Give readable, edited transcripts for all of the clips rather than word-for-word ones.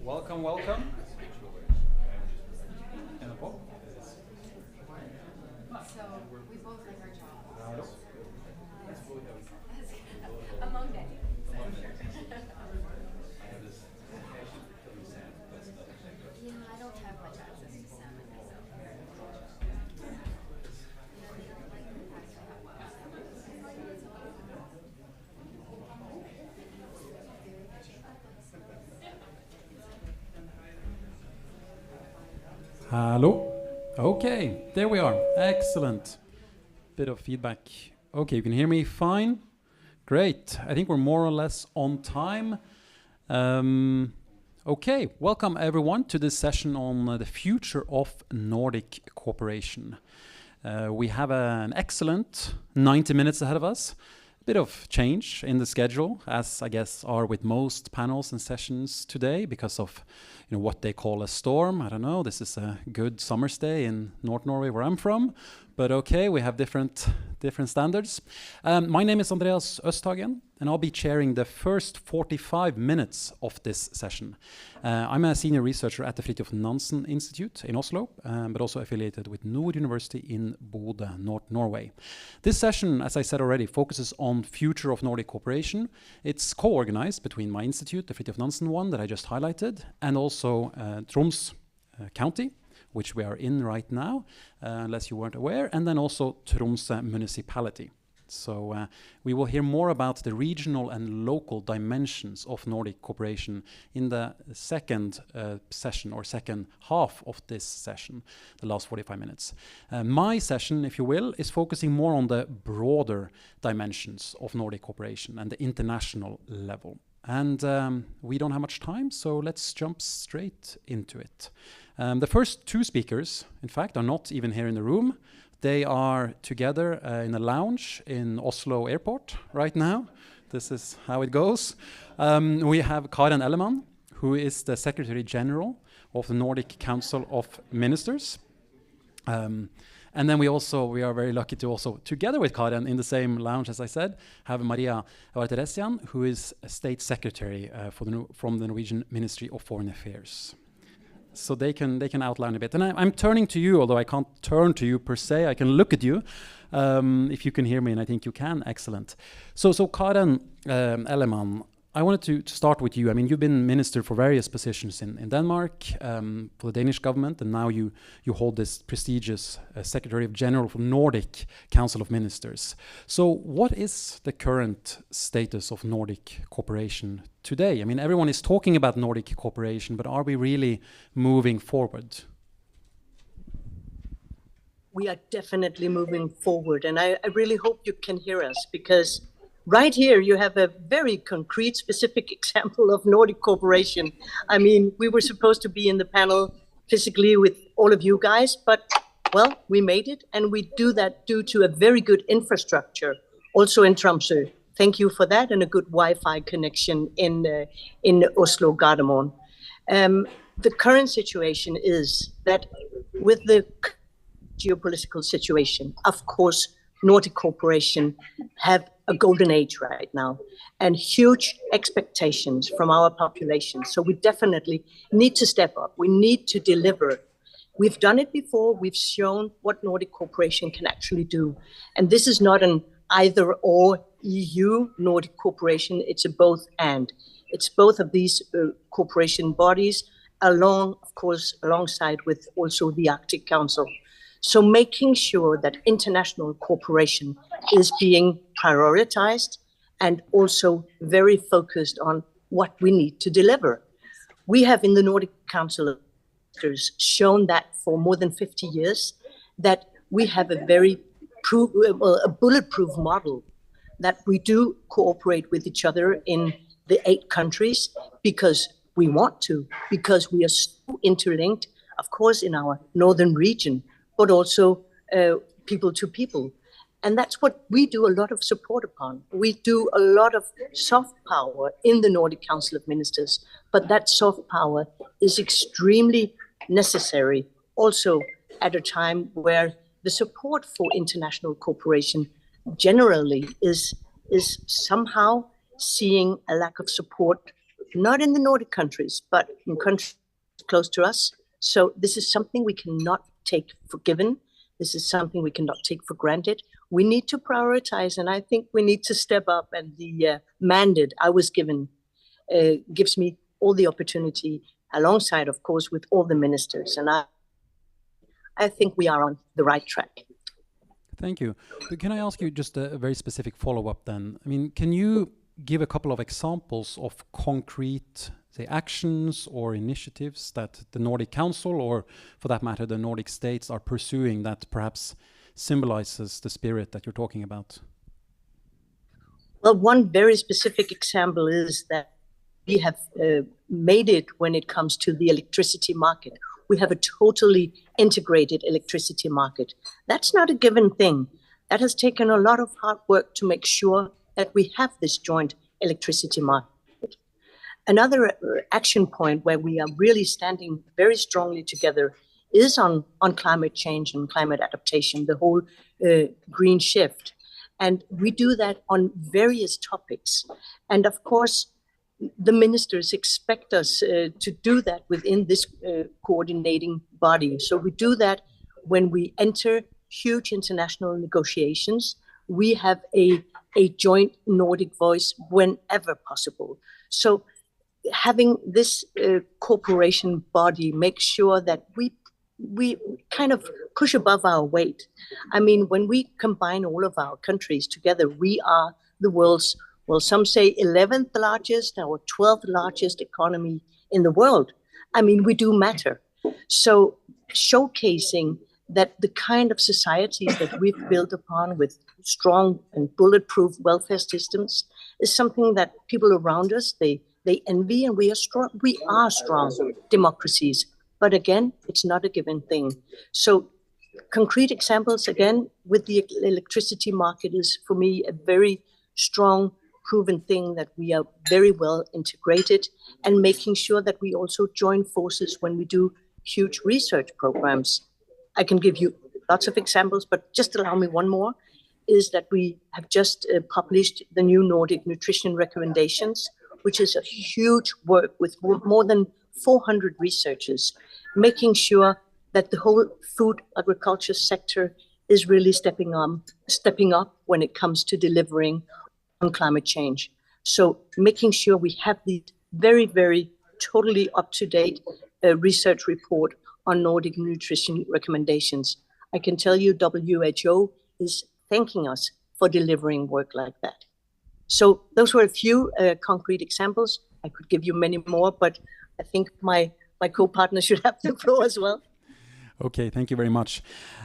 Welcome, welcome. So we both like our jobs. Among many. Yeah, I don't have much access to salmon myself. Hello. Okay, there we are. Excellent. Bit of feedback. Okay, you can hear me fine? Great. I think we're more or less on time. Okay, welcome everyone to this session on the future of Nordic cooperation. We have an excellent 90 minutes ahead of us. A bit of change in the schedule, as I guess are with most panels and sessions today, because of what they call a storm. I don't know, this is a good summer's day in North Norway where I'm from, but okay, we have different standards. My name is Andreas Østhagen, and I'll be chairing the first 45 minutes of this session. I'm a senior researcher at the Fridtjof Nansen Institute in Oslo, but also affiliated with Nord University in Bodø, North Norway. This session, as I said already, focuses on future of Nordic cooperation. It's co-organized between my institute, the Fridtjof Nansen one that I just highlighted, and also Troms County, which we are in right now, unless you weren't aware, and then also Tromsø municipality. So we will hear more about the regional and local dimensions of Nordic cooperation in the second session, or second half of this session, the last 45 minutes. My session, if you will, is focusing more on the broader dimensions of Nordic cooperation and the international level. And we don't have much time, so let's jump straight into it. The first two speakers, in fact, are not even here in the room. They are together in a lounge in Oslo Airport right now. This is how it goes. We have Karen Ellemann, who is the Secretary General of the Nordic Council of Ministers. And then we are very lucky to also, together with Karen in the same lounge, as I said, have Maria Varteresian, who is a State Secretary from the Norwegian Ministry of Foreign Affairs. So they can outline a bit. And I'm turning to you, although I can't turn to you per se. I can look at you if you can hear me, and I think you can. Excellent. So Karen Ellemann, I wanted to start with you. I mean, you've been minister for various positions in Denmark, for the Danish government, and now you hold this prestigious Secretary of General for Nordic Council of Ministers. So what is the current status of Nordic cooperation today? I mean, everyone is talking about Nordic cooperation, but are we really moving forward? We are definitely moving forward, and I really hope you can hear us, because right here, you have a very concrete, specific example of Nordic cooperation. I mean, we were supposed to be in the panel physically with all of you guys, but, well, we made it, and we do that due to a very good infrastructure, also in Tromsø. Thank you for that, and a good Wi-Fi connection in Oslo Gardermoen. The current situation is that with the geopolitical situation, of course, Nordic cooperation have a golden age right now and huge expectations from our population. So we definitely need to step up. We need to deliver. We've done it before. We've shown what Nordic cooperation can actually do. And this is not an either or EU Nordic cooperation. It's a both and. It's both of these cooperation bodies of course, alongside with also the Arctic Council. So making sure that international cooperation is being prioritized and also very focused on what we need to deliver. We have in the Nordic Council shown that for more than 50 years, that we have a very bulletproof model, that we do cooperate with each other in the 8 countries because we want to, because we are so interlinked, of course, in our northern region, but also people to people. And that's what we do a lot of support upon. We do a lot of soft power in the Nordic Council of Ministers, but that soft power is extremely necessary also at a time where the support for international cooperation generally is somehow seeing a lack of support, not in the Nordic countries, but in countries close to us. So this is something we cannot take for given. This is something we cannot take for granted. We need to prioritize, and I think we need to step up. And the mandate I was given gives me all the opportunity, alongside, of course, with all the ministers. And I think we are on the right track. Thank you. But can I ask you just a very specific follow-up then? I mean, can you give a couple of examples of concrete, say, actions or initiatives that the Nordic Council, or for that matter, the Nordic states, are pursuing that perhaps symbolizes the spirit that you're talking about? Well, one very specific example is that we have made it when it comes to the electricity market. We have a totally integrated electricity market. That's not a given thing. That has taken a lot of hard work to make sure that we have this joint electricity market. Another action point where we are really standing very strongly together is on climate change and climate adaptation, the whole green shift. And we do that on various topics. And of course, the ministers expect us to do that within this coordinating body. So we do that when we enter huge international negotiations. We have a joint Nordic voice whenever possible. So having this cooperation body make sure that we kind of push above our weight. I mean, when we combine all of our countries together, we are the world's, well, some say 11th largest or 12th largest economy in the world. I mean, we do matter. So showcasing that the kind of societies that we've built upon with strong and bulletproof welfare systems is something that people around us, they envy, and we are strong democracies. But again, it's not a given thing. So concrete examples, again, with the electricity market is, for me, a very strong, proven thing that we are very well integrated, and making sure that we also join forces when we do huge research programs. I can give you lots of examples, but just allow me one more, is that we have just published the new Nordic nutrition recommendations, which is a huge work with more than 400 researchers, making sure that the whole food agriculture sector is really stepping up when it comes to delivering on climate change. So making sure we have the very, very totally up-to-date research report on Nordic nutrition recommendations. I can tell you WHO is thanking us for delivering work like that. So those were a few concrete examples. I could give you many more, but I think my co-partner should have the floor as well. Okay, thank you very much.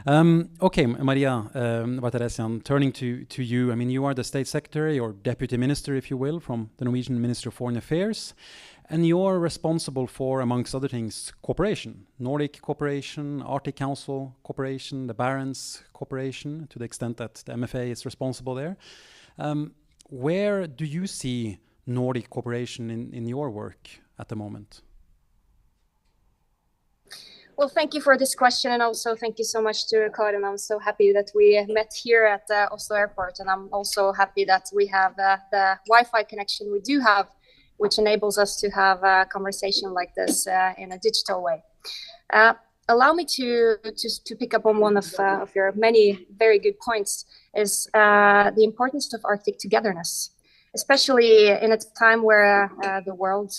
Okay, Maria Vataresian, turning to you. I mean, you are the state secretary or deputy minister, if you will, from the Norwegian Ministry of Foreign Affairs. And you're responsible for, amongst other things, cooperation, Nordic cooperation, Arctic Council cooperation, the Barents cooperation, to the extent that the MFA is responsible there. Where do you see Nordic cooperation in your work at the moment? Well, thank you for this question, and also thank you so much to Karin. I'm so happy that we met here at Oslo Airport, and I'm also happy that we have the Wi-Fi connection we do have, which enables us to have a conversation like this in a digital way. Allow me to pick up on one of your many very good points, is the importance of Arctic togetherness, especially in a time where the world,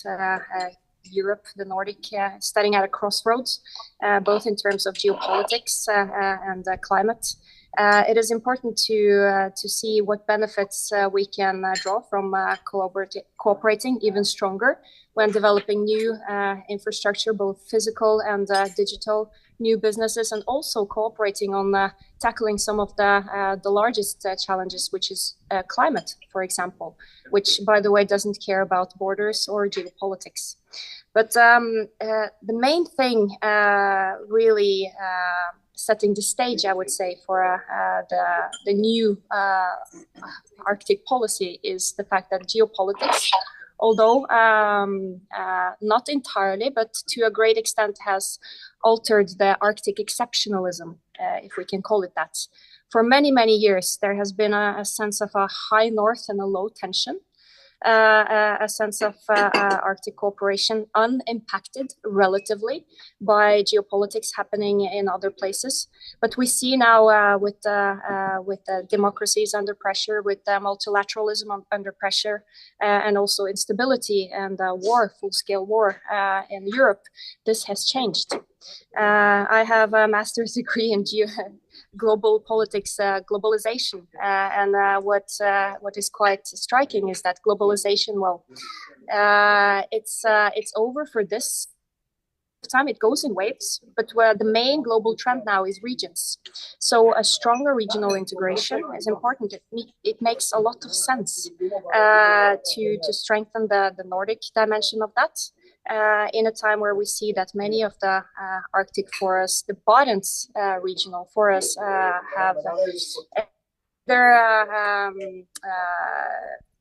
Europe, the Nordic, standing at a crossroads, both in terms of geopolitics and climate. It is important to see what benefits we can draw from cooperating even stronger when developing new infrastructure, both physical and digital, new businesses, and also cooperating on tackling some of the largest challenges, which is climate, for example, which, by the way, doesn't care about borders or geopolitics. But the main thing really setting the stage, I would say, for the new Arctic policy is the fact that geopolitics, although not entirely, but to a great extent, has altered the Arctic exceptionalism, if we can call it that. For many, many years, there has been a sense of a high north and a low tension. A sense of Arctic cooperation unimpacted relatively by geopolitics happening in other places. But we see now with democracies under pressure, with multilateralism under pressure, and also instability and war, full-scale war in Europe, this has changed. I have a master's degree in global politics, globalization, and what is quite striking is that globalization, well, it's over for this time. It goes in waves, but where the main global trend now is regions. So a stronger regional integration is important. It makes a lot of sense to strengthen the Nordic dimension of that. In a time where we see that many of the Arctic forests, the Barents regional forests, have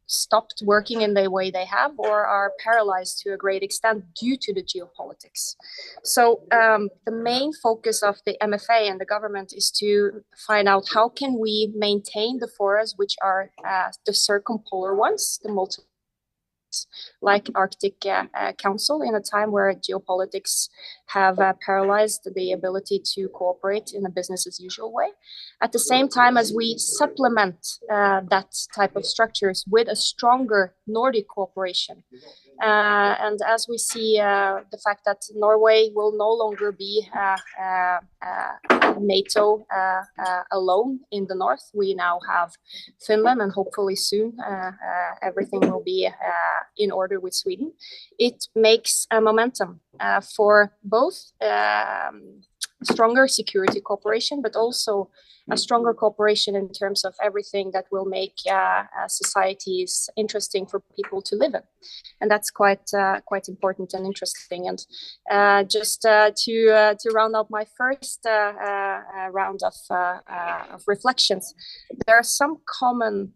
stopped working in the way they have, or are paralyzed to a great extent due to the geopolitics. So the main focus of the MFA and the government is to find out how can we maintain the forests, which are the circumpolar ones, the multi like Arctic Council, in a time where geopolitics have paralyzed the ability to cooperate in a business as usual way. At the same time as we supplement that type of structures with a stronger Nordic cooperation. And as we see the fact that Norway will no longer be NATO alone in the north, we now have Finland, and hopefully soon everything will be in order with Sweden. It makes a momentum for both stronger security cooperation, but also a stronger cooperation in terms of everything that will make societies interesting for people to live in, and that's quite important and interesting. And just to round up my first round of reflections, there are some common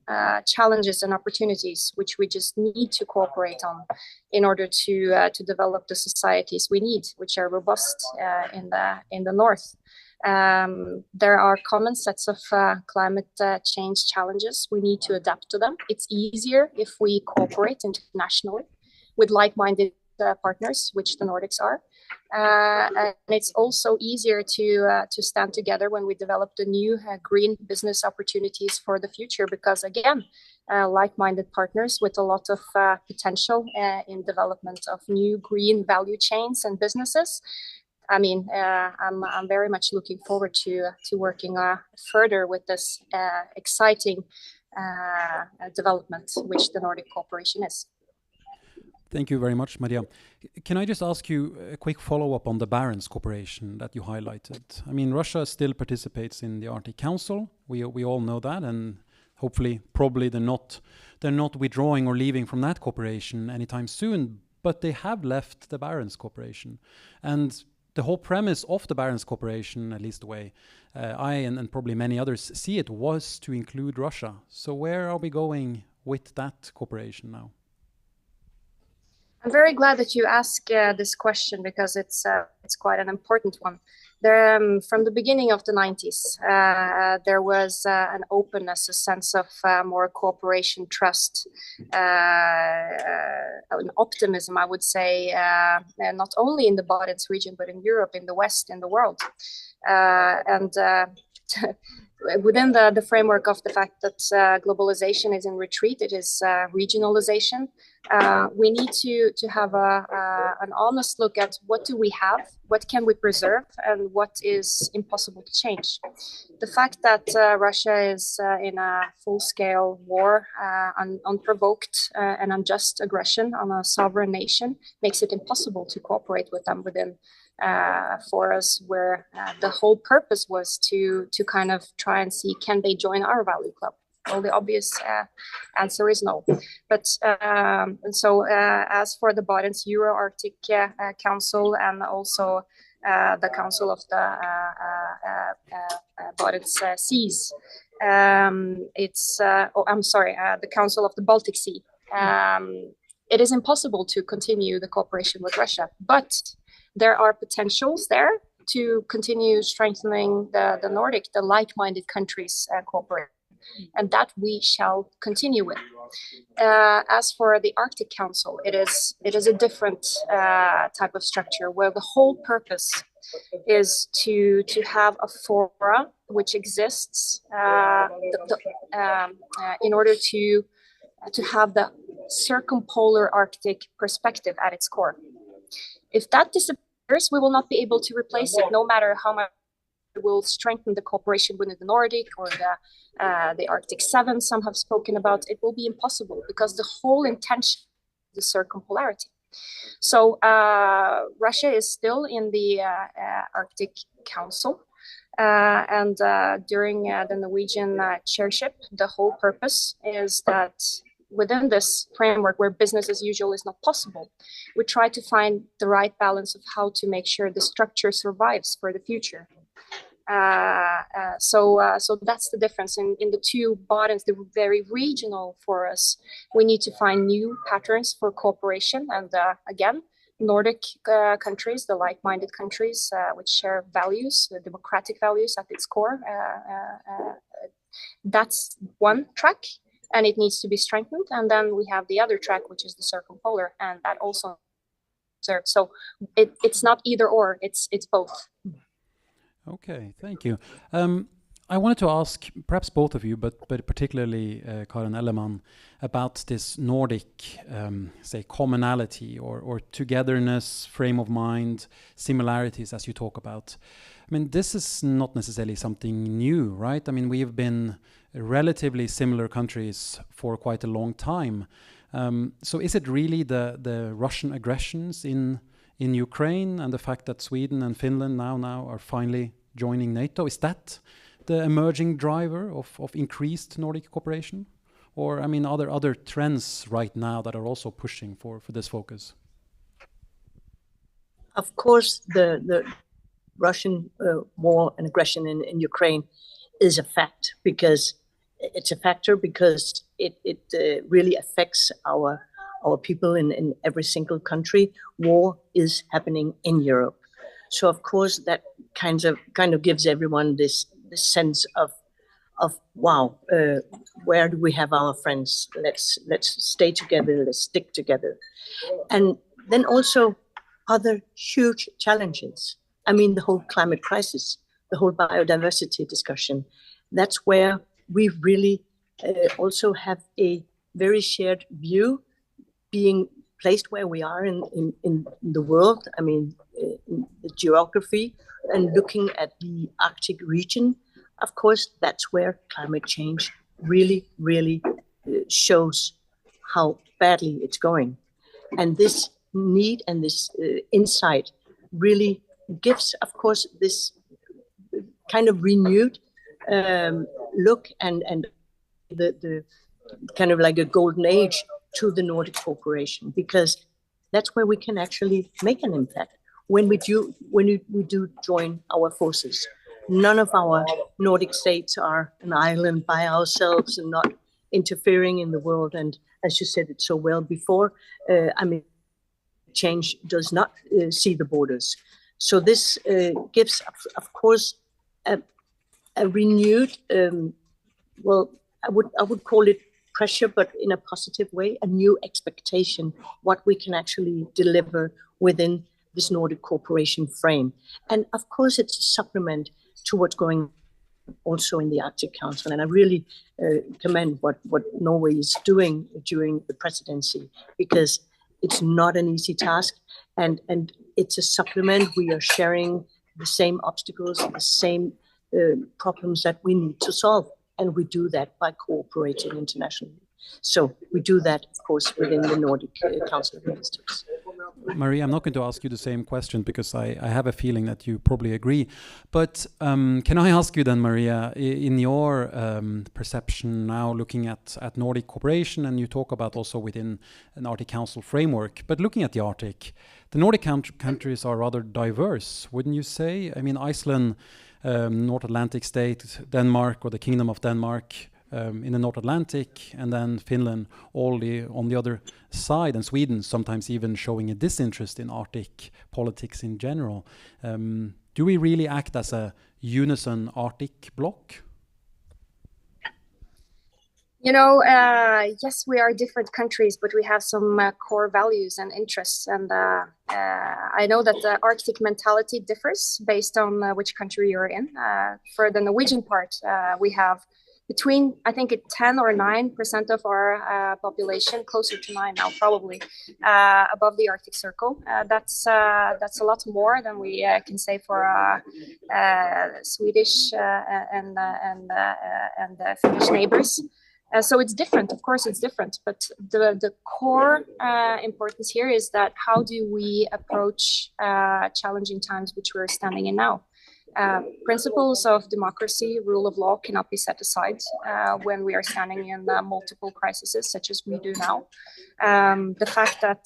challenges and opportunities which we just need to cooperate on in order to develop the societies we need, which are robust in the north. There are common sets of climate change challenges. We need to adapt to them. It's easier if we cooperate internationally with like-minded partners, which the Nordics are. And it's also easier to stand together when we develop the new green business opportunities for the future, because again, like-minded partners with a lot of potential in development of new green value chains and businesses. I mean, I'm very much looking forward to working further with this exciting development, which the Nordic cooperation is. Thank you very much, Maria. Can I just ask you a quick follow-up on the Barents Cooperation that you highlighted? I mean, Russia still participates in the Arctic Council. We all know that, and hopefully, probably they're not withdrawing or leaving from that cooperation anytime soon. But they have left the Barents Cooperation, and the whole premise of the Barents Cooperation, at least the way I and probably many others see it, was to include Russia. So where are we going with that cooperation now? I'm very glad that you asked this question because it's quite an important one. There, from the beginning of the 90s, there was an openness, a sense of more cooperation, trust, an optimism, I would say, not only in the Barents region, but in Europe, in the West, in the world. And within the framework of the fact that globalization is in retreat, it is regionalization. We need to have an honest look at what do we have, what can we preserve, and what is impossible to change. The fact that Russia is in a full-scale war, unprovoked and unjust aggression on a sovereign nation makes it impossible to cooperate with them within for us, where the whole purpose was to kind of try and see, can they join our value club? Well, the obvious answer is no. But and so as for the Barents Euro-Arctic Council and also the Council of the Barents Seas, the Council of the Baltic Sea. It is impossible to continue the cooperation with Russia, but there are potentials there to continue strengthening the Nordic, the like-minded countries cooperation, and that we shall continue with. As for the Arctic Council, it is a different type of structure where the whole purpose is to have a fora which exists in order to have the circumpolar Arctic perspective at its core. If that disappears, we will not be able to replace it, no matter how much it will strengthen the cooperation within the Nordic or the Arctic 7 some have spoken about. It will be impossible because the whole intention is the circumpolarity. So Russia is still in the Arctic Council, and during the Norwegian chairship, the whole purpose is that within this framework where business as usual is not possible, we try to find the right balance of how to make sure the structure survives for the future. So that's the difference in the two bottoms, the very regional for us. We need to find new patterns for cooperation. And again, Nordic countries, the like-minded countries which share values, the democratic values at its core, that's one track. And it needs to be strengthened. And then we have the other track, which is the circumpolar, and that also serves. So it's not either or, it's both. Okay, thank you. I wanted to ask perhaps both of you, but particularly Karen Ellemann, about this Nordic, say, commonality or togetherness, frame of mind, similarities, as you talk about. I mean, this is not necessarily something new, right? I mean, we have been relatively similar countries for quite a long time. So is it really the Russian aggressions in Ukraine and the fact that Sweden and Finland now are finally joining NATO? Is that the emerging driver of increased Nordic cooperation? Or, I mean, are there other trends right now that are also pushing for this focus? Of course, the Russian war and aggression in Ukraine is a fact, because it's a factor because it really affects our people in every single country. War is happening in Europe, so of course that kind of gives everyone this sense of wow, where do we have our friends? Let's stay together. Let's stick together. And then also other huge challenges. I mean, the whole climate crisis, the whole biodiversity discussion. That's where we really also have a very shared view, being placed where we are in the world. I mean, in the geography and looking at the Arctic region. Of course, that's where climate change really, really shows how badly it's going. And this need and this insight really gives, of course, this kind of renewed look and the kind of like a golden age to the Nordic cooperation, because that's where we can actually make an impact when we do join our forces. None of our Nordic states are an island by ourselves and not interfering in the world. And as you said it so well before, I mean, change does not see the borders. So this gives, of course, a renewed, well, I would call it pressure, but in a positive way, a new expectation, what we can actually deliver within this Nordic cooperation frame. And of course, it's a supplement to what's going also in the Arctic Council. And I really commend what Norway is doing during the presidency, because it's not an easy task, and it's a supplement. We are sharing the same obstacles, the same problems that we need to solve, and we do that by cooperating internationally. So we do that, of course, within the Nordic Council of Ministers. Maria, I'm not going to ask you the same question because I have a feeling that you probably agree. But can I ask you then, Maria, in your perception now, looking at Nordic cooperation, and you talk about also within an Arctic Council framework, but looking at the Arctic, the Nordic countries are rather diverse, wouldn't you say? I mean, Iceland, North Atlantic state, Denmark, or the Kingdom of Denmark, in the North Atlantic, and then Finland on the other side, and Sweden sometimes even showing a disinterest in Arctic politics in general. Do we really act as a unison Arctic bloc? You know, yes, we are different countries, but we have some core values and interests. And I know that the Arctic mentality differs based on which country you're in. For the Norwegian part, we have between, I think, 10 or 9% of our population, closer to 9 now, probably, above the Arctic Circle. That's a lot more than we can say for Swedish and Finnish neighbors. So it's different, of course it's different, but the core importance here is that how do we approach challenging times which we're standing in now? Principles of democracy, rule of law cannot be set aside when we are standing in multiple crises such as we do now. The fact that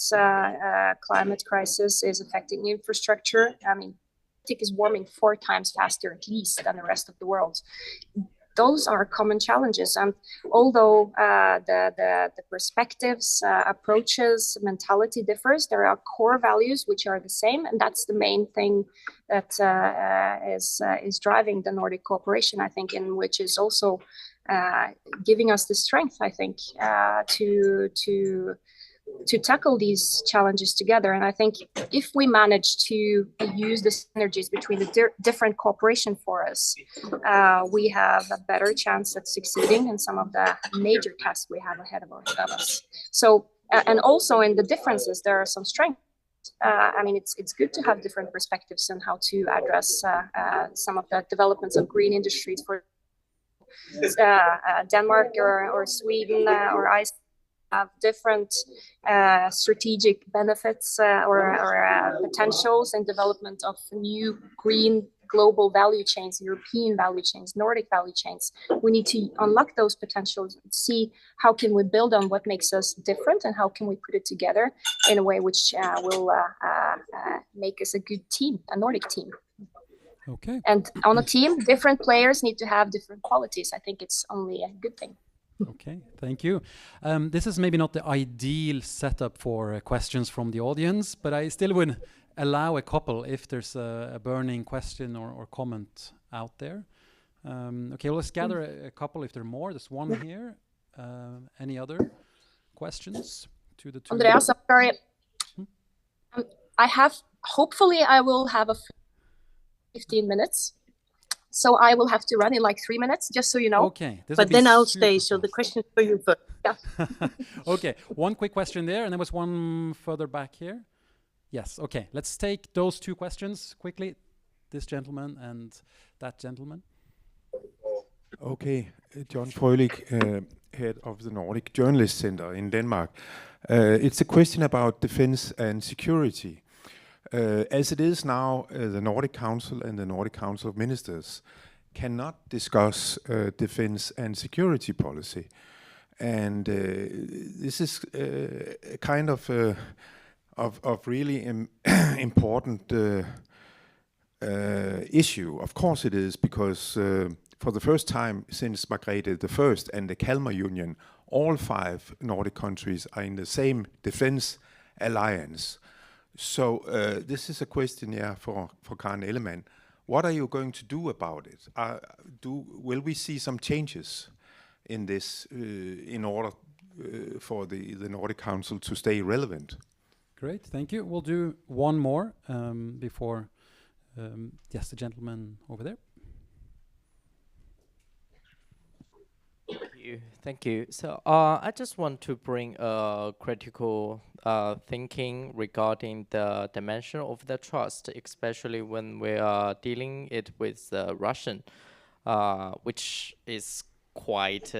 climate crisis is affecting infrastructure, I mean, Arctic is warming 4 times faster at least than the rest of the world. Those are common challenges, and although the perspectives, approaches, mentality differs, there are core values which are the same, and that's the main thing that is driving the Nordic cooperation, I think, and which is also giving us the strength, I think, to tackle these challenges together. And I think if we manage to use the synergies between the different cooperation for us, we have a better chance at succeeding in some of the major tasks we have ahead of us. So, and also in the differences, there are some strengths. I mean, it's good to have different perspectives on how to address some of the developments of green industries for Denmark or Sweden or Iceland. Have different strategic benefits or potentials and development of new green global value chains, European value chains, Nordic value chains. We need to unlock those potentials and see how can we build on what makes us different and how can we put it together in a way which will make us a good team, a Nordic team. Okay. And on a team, different players need to have different qualities. I think it's only a good thing. Okay, thank you. This is maybe not the ideal setup for questions from the audience, but I still would allow a couple if there's a burning question or comment out there. Okay, well, let's gather a couple if there are more. There's one here. Any other questions to the two? Andreas, I'm sorry. Hopefully I will have 15 minutes. So I will have to run in like 3 minutes, just so you know. Okay. But then I'll stay, so the question is for you first. Yeah. Okay, one quick question there, and there was one further back here. Yes, okay. Let's take those 2 questions quickly. This gentleman and that gentleman. Okay, John Frølich, head of the Nordic Journalist Center in Denmark. It's a question about defense and security. As it is now, the Nordic Council and the Nordic Council of Ministers cannot discuss defense and security policy. And this is a kind of really important issue. Of course it is, because for the first time since Margrethe I and the Kalmar Union, all 5 Nordic countries are in the same defense alliance. So this is a question, for Karen Ellemann. What are you going to do about it? Will we see some changes in this in order for the Nordic Council to stay relevant? Great, thank you. We'll do one more before, yes, the gentleman over there. Thank you. So I just want to bring critical thinking regarding the dimension of the trust, especially when we are dealing it with Russian, which is quite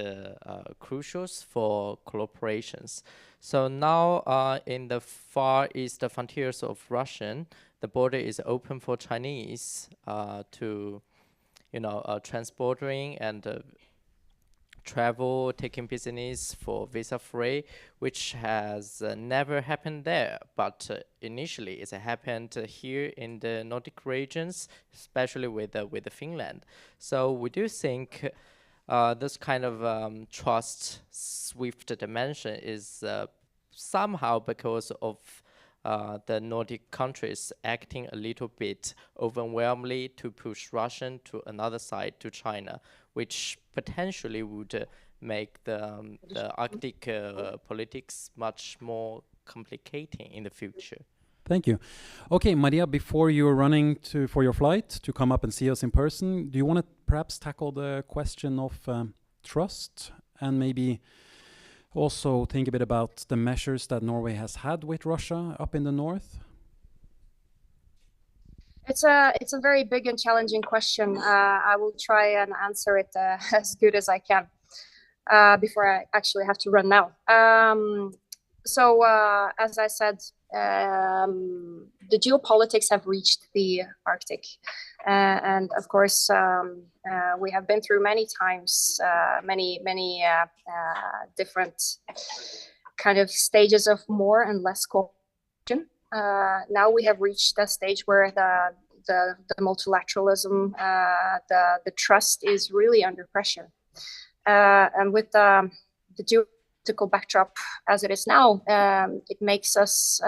crucial for cooperations. So now in the far east frontiers of Russian, the border is open for Chinese to, transporting and travel, taking business for visa free, which has never happened there, but initially it's happened here in the Nordic regions, especially with Finland. So we do think this kind of trust swift dimension is somehow because of the Nordic countries acting a little bit overwhelmingly to push Russian to another side, to China, which potentially would make the Arctic politics much more complicating in the future. Thank you. Okay, Maria, before you're running for your flight to come up and see us in person, do you want to perhaps tackle the question of trust and maybe also think a bit about the measures that Norway has had with Russia up in the north? It's a very big and challenging question. I will try and answer it as good as I can before I actually have to run now. So as I said, the geopolitics have reached the Arctic. And of course, we have been through many times, many different kind of stages of more and less cooperation. Now we have reached a stage where the multilateralism, the trust is really under pressure. And with the geopolitical backdrop as it is now, it makes us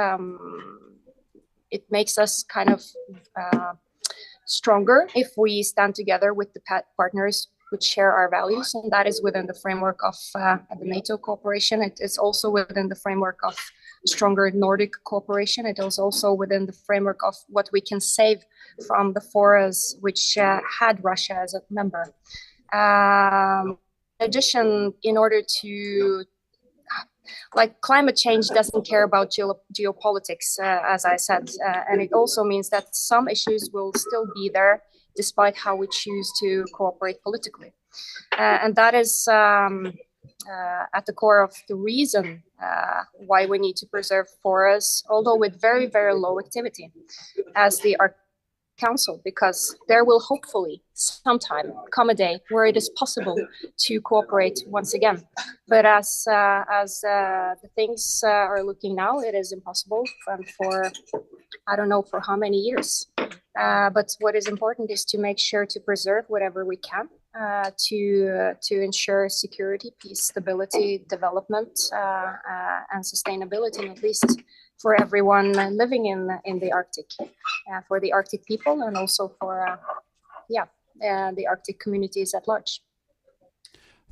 kind of stronger if we stand together with the partners which share our values, and that is within the framework of the NATO cooperation. It is also within the framework of stronger Nordic cooperation. It is also within the framework of what we can save from the forums which had Russia as a member. In addition, in order to climate change doesn't care about geopolitics, as I said, and it also means that some issues will still be there despite how we choose to cooperate politically. And that is at the core of the reason why we need to preserve forests, although with very, very low activity, as the Arctic Council, because there will hopefully sometime come a day where it is possible to cooperate once again. But as the things are looking now, it is impossible, and for I don't know for how many years. But what is important is to make sure to preserve whatever we can to ensure security, peace, stability, development, and sustainability, at least for everyone living in the Arctic, for the Arctic people, and also for the Arctic communities at large.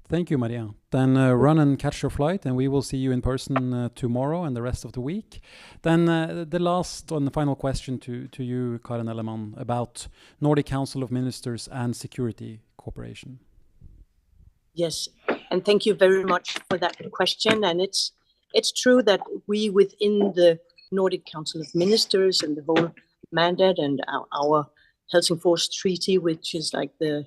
Thank you, Maria. Then run and catch your flight, and we will see you in person tomorrow and the rest of the week. Then the last and the final question to you, Karen Ellemann, about Nordic Council of Ministers and security cooperation. Yes, and thank you very much for that question. And it's true that we within the Nordic Council of Ministers and the whole mandate and our Helsingfors Treaty, which is like the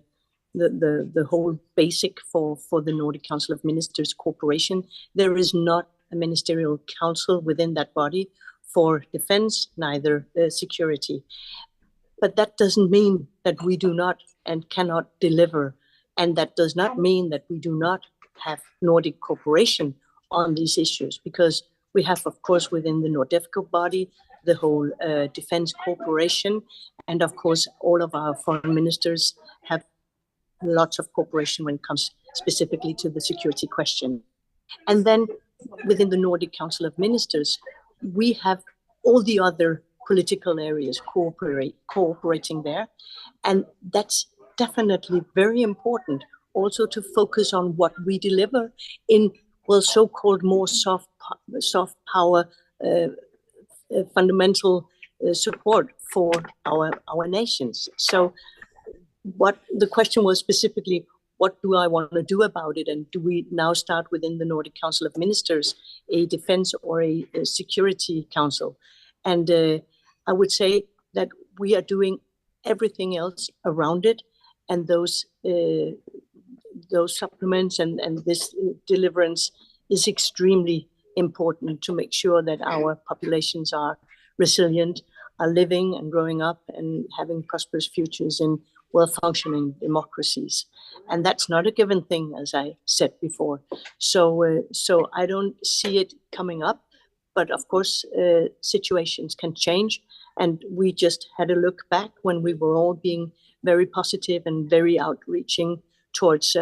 whole basic for the Nordic Council of Ministers cooperation, there is not a ministerial council within that body for defense, neither security. But that doesn't mean that we do not and cannot deliver. And that does not mean that we do not have Nordic cooperation on these issues, because we have, of course, within the Nordefco body, the whole defense cooperation. And of course, all of our foreign ministers have lots of cooperation when it comes specifically to the security question. And then within the Nordic Council of Ministers, we have all the other political areas cooperating there. And that's definitely very important also to focus on what we deliver in, well, so-called more soft power, fundamental support for our nations. So what the question was specifically, what do I want to do about it? And do we now start within the Nordic Council of Ministers a defense or a security council? And I would say that we are doing everything else around it, and those supplements and this deliverance is extremely important to make sure that our populations are resilient, are living and growing up and having prosperous futures in well-functioning democracies. And that's not a given thing, as I said before. So I don't see it coming up, but of course, situations can change. And we just had a look back when we were all being very positive and very outreaching towards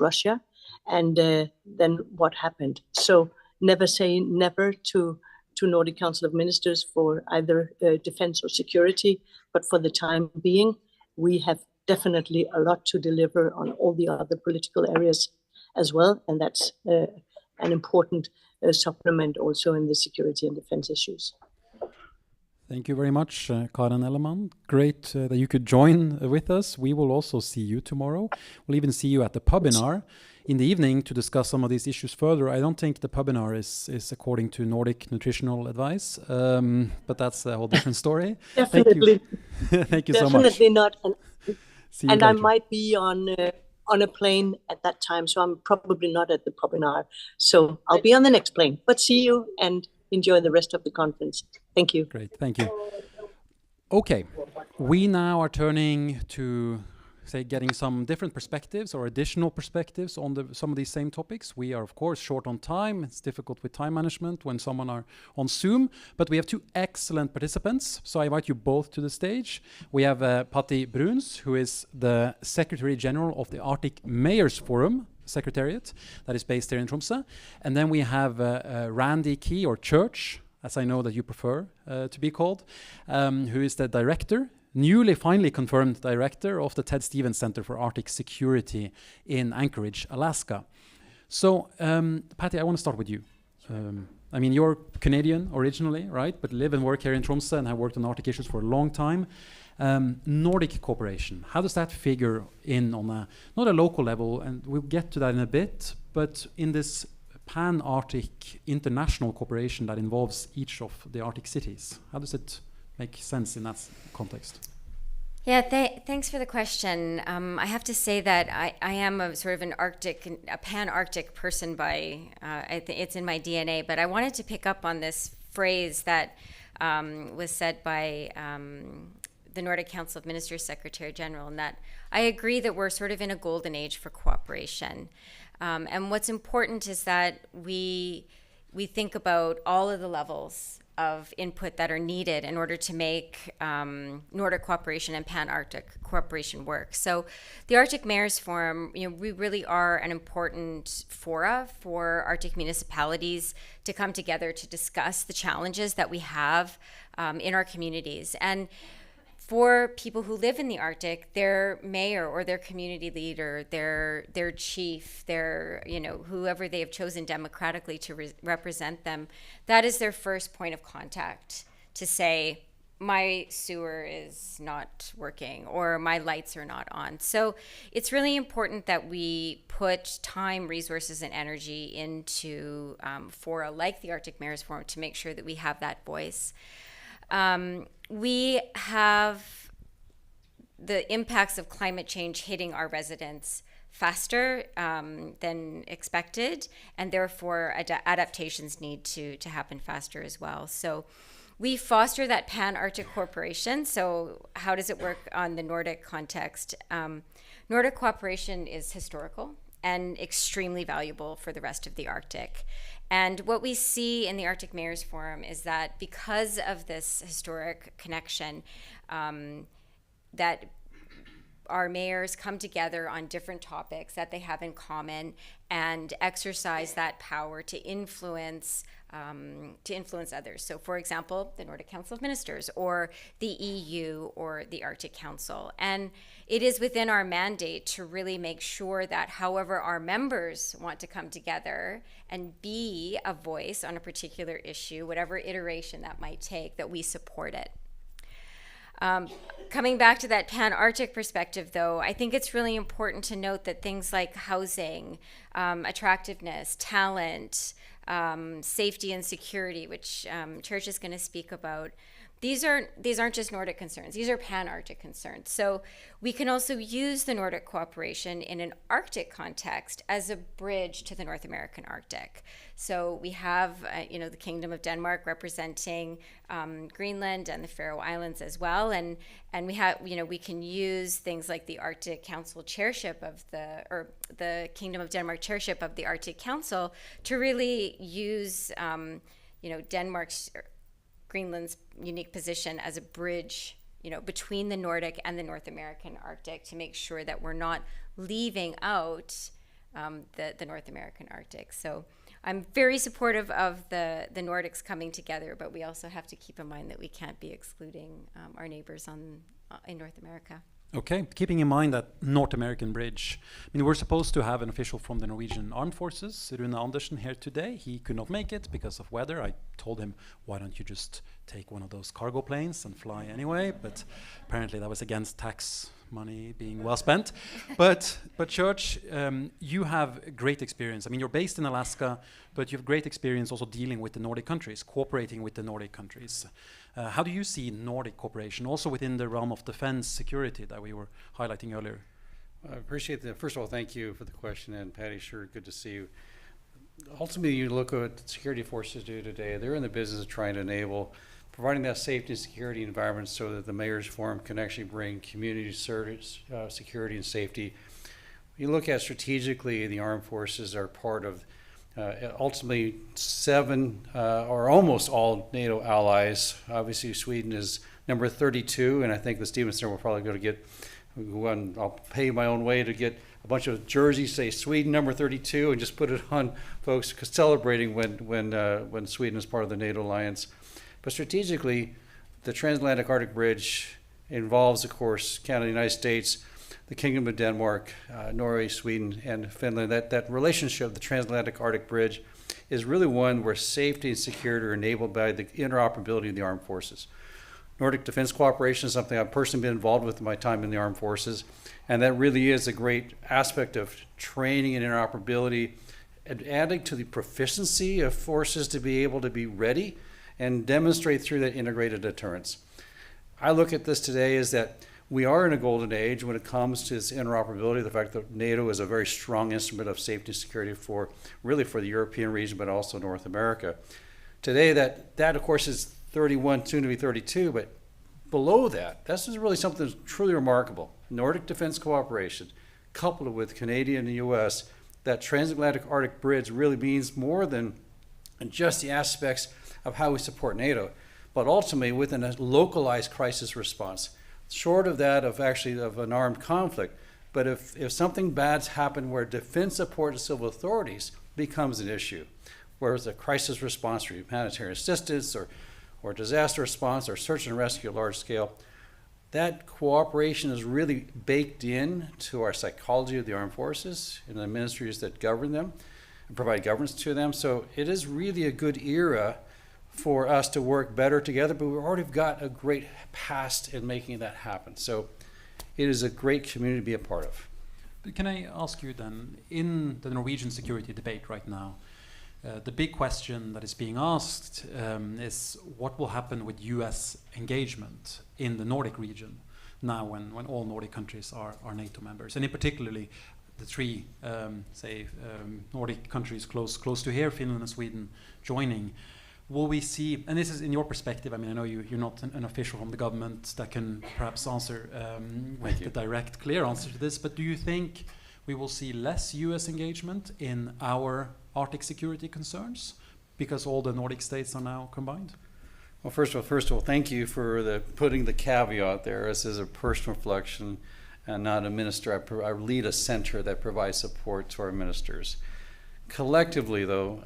Russia. And then what happened? So never say never to Nordic Council of Ministers for either defense or security, but for the time being, we have definitely a lot to deliver on all the other political areas as well. And that's an important supplement also in the security and defense issues. Thank you very much, Karen Ellemann. Great that you could join with us. We will also see you tomorrow. We'll even see you at the Pubinar in the evening to discuss some of these issues further. I don't think the Pubinar is according to Nordic nutritional advice, but that's a whole different story. Definitely. Thank you. Thank you so much. Definitely not. And I later. might be on a plane at that time, so I'm probably not at the Pubinar. So I'll be on the next plane. But see you and enjoy the rest of the conference. Thank you. Great, thank you. Okay, we now are turning to, say, getting some different perspectives or additional perspectives on some of these same topics. We are, of course, short on time. It's difficult with time management when someone are on Zoom, but we have two excellent participants. So I invite you both to the stage. We have Patti Bruns, who is the Secretary General of the Arctic Mayors Forum Secretariat that is based here in Tromsø. And then we have Randy Key, or Church, as I know that you prefer to be called, who is the director, newly finally confirmed director of the Ted Stevens Center for Arctic Security in Anchorage, Alaska. So, Patti, I want to start with you. I mean, you're Canadian originally, right? But live and work here in Tromsø and have worked on Arctic issues for a long time. Nordic cooperation, how does that figure in on not a local level, and we'll get to that in a bit, but in this pan-Arctic international cooperation that involves each of the Arctic cities? How does it make sense in that context? Yeah, thanks for the question. I have to say that I am a sort of a pan-Arctic person by, it's in my DNA, but I wanted to pick up on this phrase that was said by the Nordic Council of Ministers Secretary General, and that I agree that we're sort of in a golden age for cooperation. And what's important is that we think about all of the levels of input that are needed in order to make Nordic cooperation and pan-Arctic cooperation work. So the Arctic Mayors Forum, we really are an important fora for Arctic municipalities to come together to discuss the challenges that we have in our communities. And for people who live in the Arctic, their mayor or their community leader, their chief, their whoever they have chosen democratically to represent them, that is their first point of contact to say, my sewer is not working or my lights are not on. So it's really important that we put time, resources, and energy into fora like the Arctic Mayors Forum to make sure that we have that voice. We have the impacts of climate change hitting our residents faster than expected, and therefore adaptations need to happen faster as well. So we foster that pan-Arctic cooperation. So how does it work on the Nordic context? Nordic cooperation is historical and extremely valuable for the rest of the Arctic. And what we see in the Arctic Mayors Forum is that because of this historic connection, that our mayors come together on different topics that they have in common and exercise that power to influence others. So, for example, the Nordic Council of Ministers, or the EU, or the Arctic Council. And it is within our mandate to really make sure that however our members want to come together and be a voice on a particular issue, whatever iteration that might take, that we support it. Coming back to that pan-Arctic perspective, though, I think it's really important to note that things like housing, attractiveness, talent, safety and security, which Church is going to speak about, these aren't just Nordic concerns. These are pan-Arctic concerns. So we can also use the Nordic cooperation in an Arctic context as a bridge to the North American Arctic. So we have, the Kingdom of Denmark representing Greenland and the Faroe Islands as well, and we have, we can use things like the Arctic Council chairship of the Kingdom of Denmark chairship of the Arctic Council to really use, Greenland's unique position as a bridge, between the Nordic and the North American Arctic, to make sure that we're not leaving out the North American Arctic. So I'm very supportive of the Nordics coming together, but we also have to keep in mind that we can't be excluding our neighbors in North America. Okay, keeping in mind that North American bridge, we're supposed to have an official from the Norwegian Armed Forces, Rune Andersen, here today. He could not make it because of weather. I told him, why don't you just take one of those cargo planes and fly anyway? But apparently that was against tax money being well spent. But Church, you have great experience. You're based in Alaska, but you have great experience also dealing with the Nordic countries, cooperating with the Nordic countries. How do you see Nordic cooperation, also within the realm of defense security that we were highlighting earlier? I appreciate that. First of all, thank you for the question, and Patty, sure, good to see you. Ultimately, you look at what security forces do today. They're in the business of trying to enable providing that safety and security environment so that the Mayor's Forum can actually bring community service, security and safety. You look at strategically, the armed forces are part of ultimately 7 or almost all NATO allies. Obviously, Sweden is number 32, and I think the Stevens Center will probably go to get one. I'll pay my own way to get a bunch of jerseys say Sweden number 32 and just put it on folks celebrating when Sweden is part of the NATO alliance. But strategically, the transatlantic Arctic Bridge involves, of course, Canada, the United States, the Kingdom of Denmark, Norway, Sweden, and Finland. That relationship, the transatlantic Arctic Bridge, is really one where safety and security are enabled by the interoperability of the armed forces. Nordic defense cooperation is something I've personally been involved with in my time in the armed forces, and that really is a great aspect of training and interoperability, and adding to the proficiency of forces to be able to be ready and demonstrate through that integrated deterrence. I look at this today as that we are in a golden age when it comes to this interoperability, the fact that NATO is a very strong instrument of safety and security for the European region, but also North America. Today, that of course is 31, soon to be 32, but below that, this is really something that's truly remarkable. Nordic defense cooperation, coupled with Canadian and US, that transatlantic Arctic Bridge really means more than just the aspects of how we support NATO, but ultimately within a localized crisis response. Short of that, of an armed conflict, but if something bad's happened where defense support to civil authorities becomes an issue, whereas a crisis response for humanitarian assistance or disaster response or search and rescue at large scale, that cooperation is really baked in to our psychology of the armed forces and the ministries that govern them and provide governance to them. So it is really a good era for us to work better together, but we've already got a great past in making that happen. So it is a great community to be a part of. But can I ask you then, in the Norwegian security debate right now, the big question that is being asked is what will happen with US engagement in the Nordic region now when all Nordic countries are NATO members, and in particularly the 3 Nordic countries close to here, Finland and Sweden, joining. Will we see, and this is in your perspective, I know you're not an official from the government that can perhaps answer with the direct, clear answer to this, but do you think we will see less US engagement in our Arctic security concerns because all the Nordic states are now combined? Well, first of all, thank you for putting the caveat there. This is a personal reflection. and not a minister. I lead a center that provides support to our ministers. Collectively, though,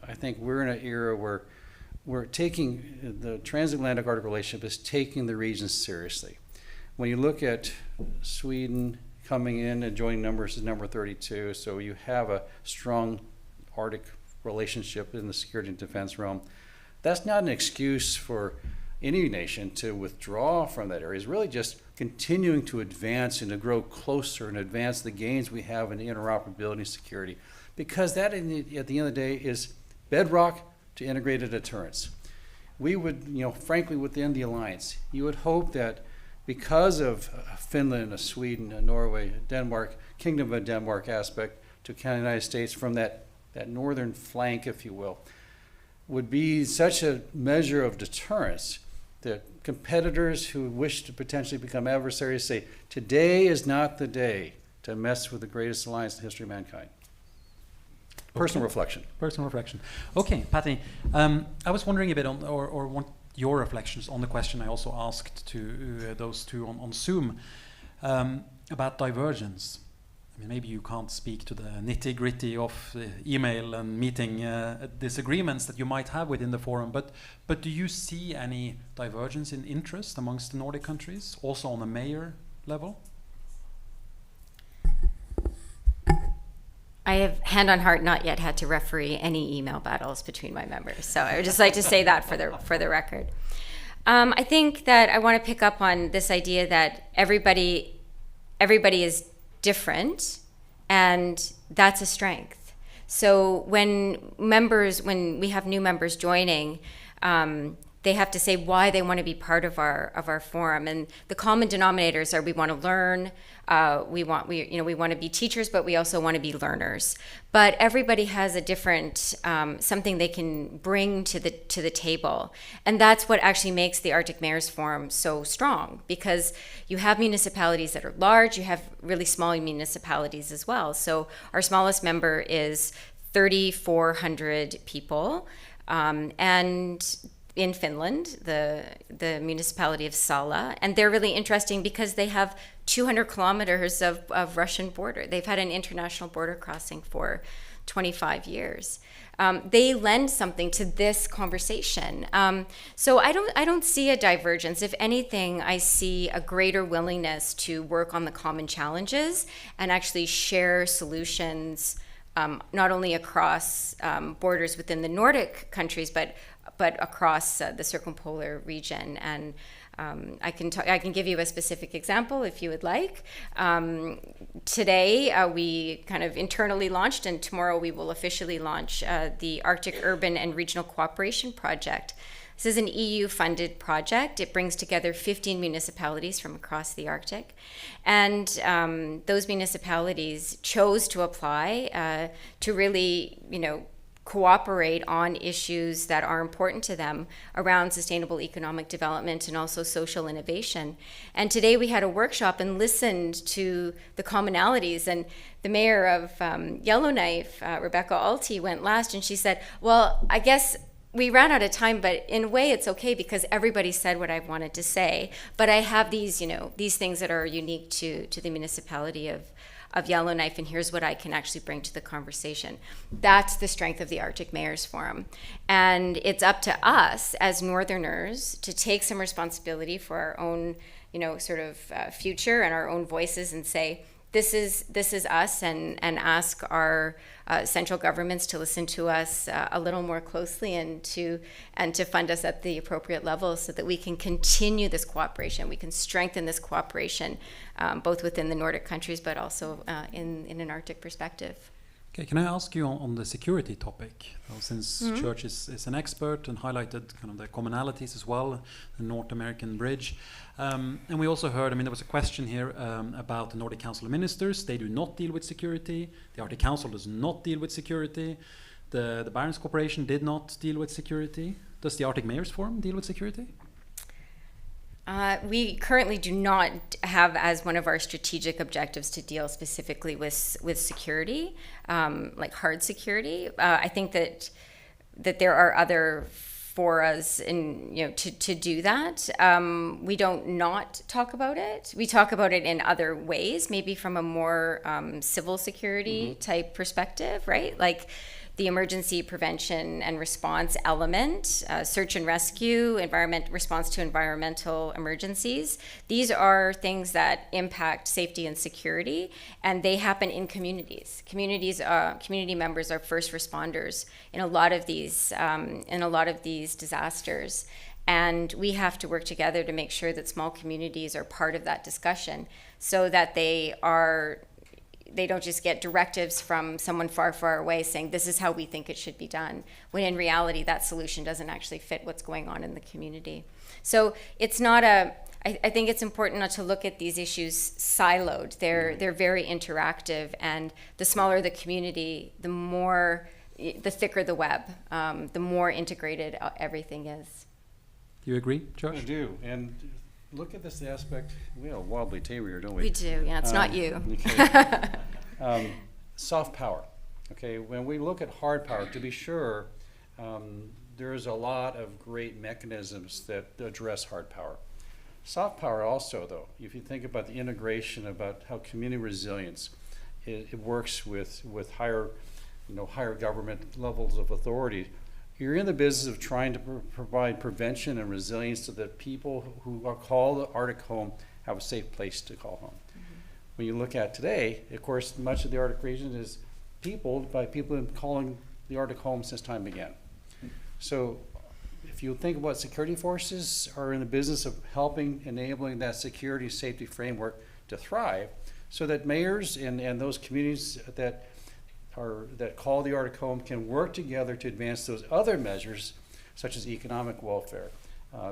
I think we're in an era where we're taking, the transatlantic Arctic relationship is taking the region seriously. When you look at Sweden coming in and joining numbers is number 32, so you have a strong Arctic relationship in the security and defense realm. That's not an excuse for any nation to withdraw from that area. It's really just continuing to advance and to grow closer and advance the gains we have in interoperability and security, because that at the end of the day is bedrock to integrated deterrence. We would, frankly, within the alliance, you would hope that because of Finland, Sweden, Norway, Denmark, Kingdom of Denmark aspect to Canada, United States, from that northern flank, if you will, would be such a measure of deterrence that competitors who wish to potentially become adversaries say, today is not the day to mess with the greatest alliance in the history of mankind. Personal reflection. Personal reflection. Okay, Patty, I was wondering a bit on, or want your reflections on the question I also asked to those two on Zoom about divergence. I mean, maybe you can't speak to the nitty-gritty of the email and meeting disagreements that you might have within the forum, but do you see any divergence in interest amongst the Nordic countries, also on a mayor level? I have, hand on heart, not yet had to referee any email battles between my members. So I would just like to say that for the record. I think that I want to pick up on this idea that everybody is different, and that's a strength. So when we have new members joining, they have to say why they want to be part of our forum, and the common denominators are: we want to learn, we want to be teachers, but we also want to be learners. But everybody has a different something they can bring to the table, and that's what actually makes the Arctic Mayors Forum so strong. Because you have municipalities that are large, you have really small municipalities as well. So our smallest member is 3,400 people, and in Finland, the municipality of Salla, and they're really interesting because they have 200 kilometers of Russian border. They've had an international border crossing for 25 years. They lend something to this conversation. So I don't see a divergence. If anything, I see a greater willingness to work on the common challenges and actually share solutions, not only across borders within the Nordic countries, but across the circumpolar region. And I can give you a specific example if you would like. Today we kind of internally launched, and tomorrow we will officially launch the Arctic Urban and Regional Cooperation Project. This is an EU-funded project. It brings together 15 municipalities from across the Arctic. And those municipalities chose to apply to really, cooperate on issues that are important to them around sustainable economic development and also social innovation. And today we had a workshop and listened to the commonalities. And the mayor of Yellowknife, Rebecca Alty, went last, and she said, well, I guess we ran out of time, but in a way it's okay because everybody said what I wanted to say. But I have these, these things that are unique to the municipality of Yellowknife, and here's what I can actually bring to the conversation. That's the strength of the Arctic Mayors Forum. And it's up to us as Northerners to take some responsibility for our own, future and our own voices, and say, this is us, and ask our central governments to listen to us a little more closely, and to fund us at the appropriate level, so that we can continue this cooperation. We can strengthen this cooperation, both within the Nordic countries, but also in an Arctic perspective. Okay, can I ask you on the security topic? Since Church is an expert and highlighted kind of the commonalities as well, the North American bridge. And we also heard, there was a question here about the Nordic Council of Ministers. They do not deal with security. The Arctic Council does not deal with security. The Barents Corporation did not deal with security. Does the Arctic Mayors Forum deal with security? We currently do not have as one of our strategic objectives to deal specifically with security, like hard security. I think that there are other for us to do that. We don't not talk about it. We talk about it in other ways, maybe from a more civil security type perspective, right? Like the emergency prevention and response element, search and rescue, response to environmental emergencies. These are things that impact safety and security, and they happen in communities. Community members are first responders in a lot of these disasters. And we have to work together to make sure that small communities are part of that discussion, so that they don't just get directives from someone far, far away saying, this is how we think it should be done, when in reality, that solution doesn't actually fit what's going on in the community. So it's not I think it's important not to look at these issues siloed. They're very interactive, and the smaller the community, the thicker the web, the more integrated everything is. Do you agree, Josh? I do, and look at this aspect. We have a wobbly table here, don't we? We do, yeah, it's not you. Okay. Soft power. Okay, when we look at hard power, to be sure, there's a lot of great mechanisms that address hard power. Soft power also, though, if you think about the integration about how community resilience, it works with higher government levels of authority. You're in the business of trying to provide prevention and resilience so that people who call the Arctic home have a safe place to call home. When you look at today, of course, much of the Arctic region is peopled by people calling the Arctic home since time began. So if you think about security forces are in the business of enabling that security safety framework to thrive, so that mayors and those communities that call the Arctic home can work together to advance those other measures, such as economic welfare,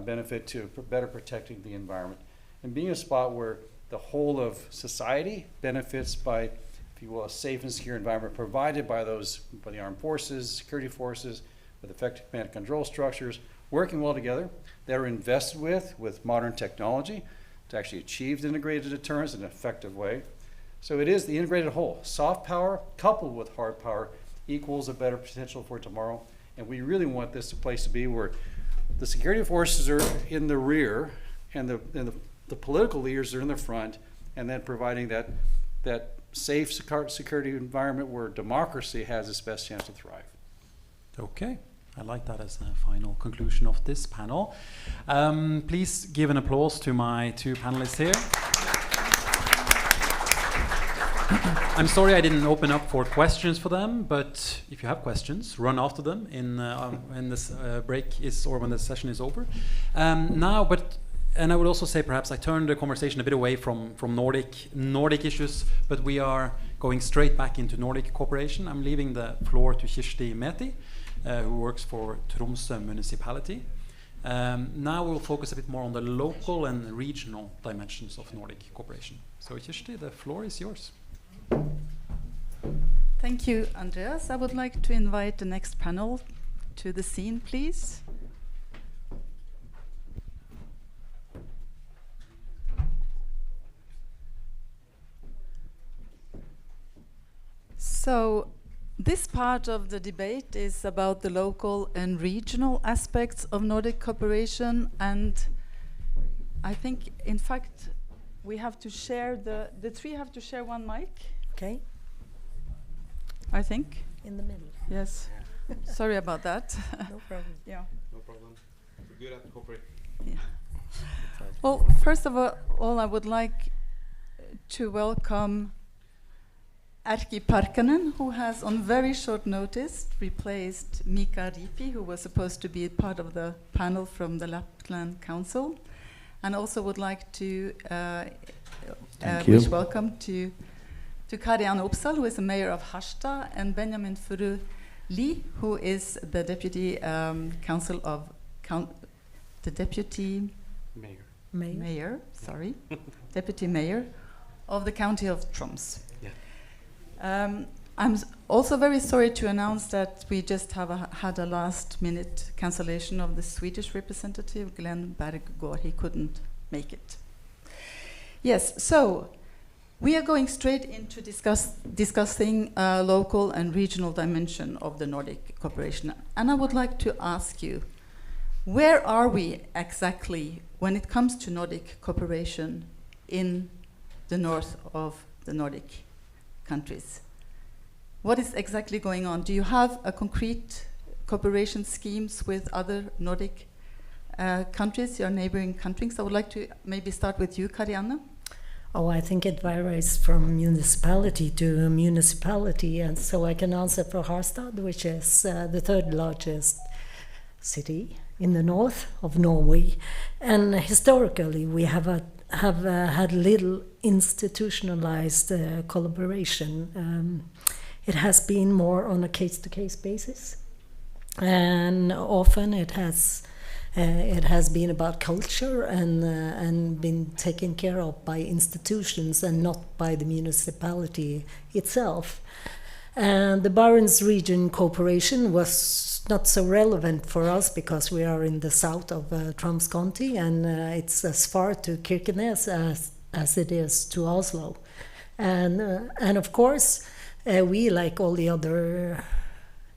benefit to better protecting the environment, and being a spot where the whole of society benefits by, if you will, a safe and secure environment provided by the armed forces, security forces, with effective command and control structures, working well together, that are invested with modern technology to actually achieve integrated deterrence in an effective way. So it is the integrated whole. Soft power coupled with hard power equals a better potential for tomorrow. And we really want this a place to be where the security forces are in the rear and the political leaders are in the front, and then providing that safe security environment where democracy has its best chance to thrive. Okay. I like that as a final conclusion of this panel. Please give an applause to my two panelists here. I'm sorry I didn't open up for questions for them, but if you have questions, run after them when this break is, or when the session is over. And I would also say, perhaps I turned the conversation a bit away from Nordic issues, but we are going straight back into Nordic cooperation. I'm leaving the floor to Kirsti Meti, who works for Tromsø municipality. Now we'll focus a bit more on the local and regional dimensions of Nordic cooperation. So Kirsti, the floor is yours. Thank you, Andreas. I would like to invite the next panel to the scene, please. So this part of the debate is about the local and regional aspects of Nordic cooperation, and I think, in fact, we have to share the three have to share one mic. Okay. I think. In the middle. Yes. Sorry about that. No problem. Yeah. No problem. We're good at cooperating. Yeah. Well, first of all, I would like to welcome Erkki Parkkanen, who has on very short notice replaced Mika Riipi, who was supposed to be part of the panel from the Lapland Council. And also would like to wish welcome to Karianne Opsahl, who is the mayor of Harstad, and Benjamin Furu Lee, who is the deputy deputy mayor, deputy mayor of the county of Troms. Yeah. I'm also very sorry to announce that we just had a last-minute cancellation of the Swedish representative, Glenn Berggård. He couldn't make it. Yes, so we are going straight into discussing local and regional dimension of the Nordic cooperation. And I would like to ask you, Where are we exactly when it comes to Nordic cooperation in the north of the Nordic countries? What is exactly going on? Do you have a concrete cooperation schemes with other Nordic countries, your neighboring countries? I would like to maybe start with you, Karianne. Oh, I think it varies from municipality to municipality, and so I can answer for Harstad, which is the third largest city in the north of Norway. And historically, we have had little institutionalized collaboration. It has been more on a case-to-case basis, and often it has been about culture and been taken care of by institutions and not by the municipality itself. And the Barents region cooperation was not so relevant for us because we are in the south of Troms County, and it's as far to Kirkenes as it is to Oslo. And of course, we, like all the other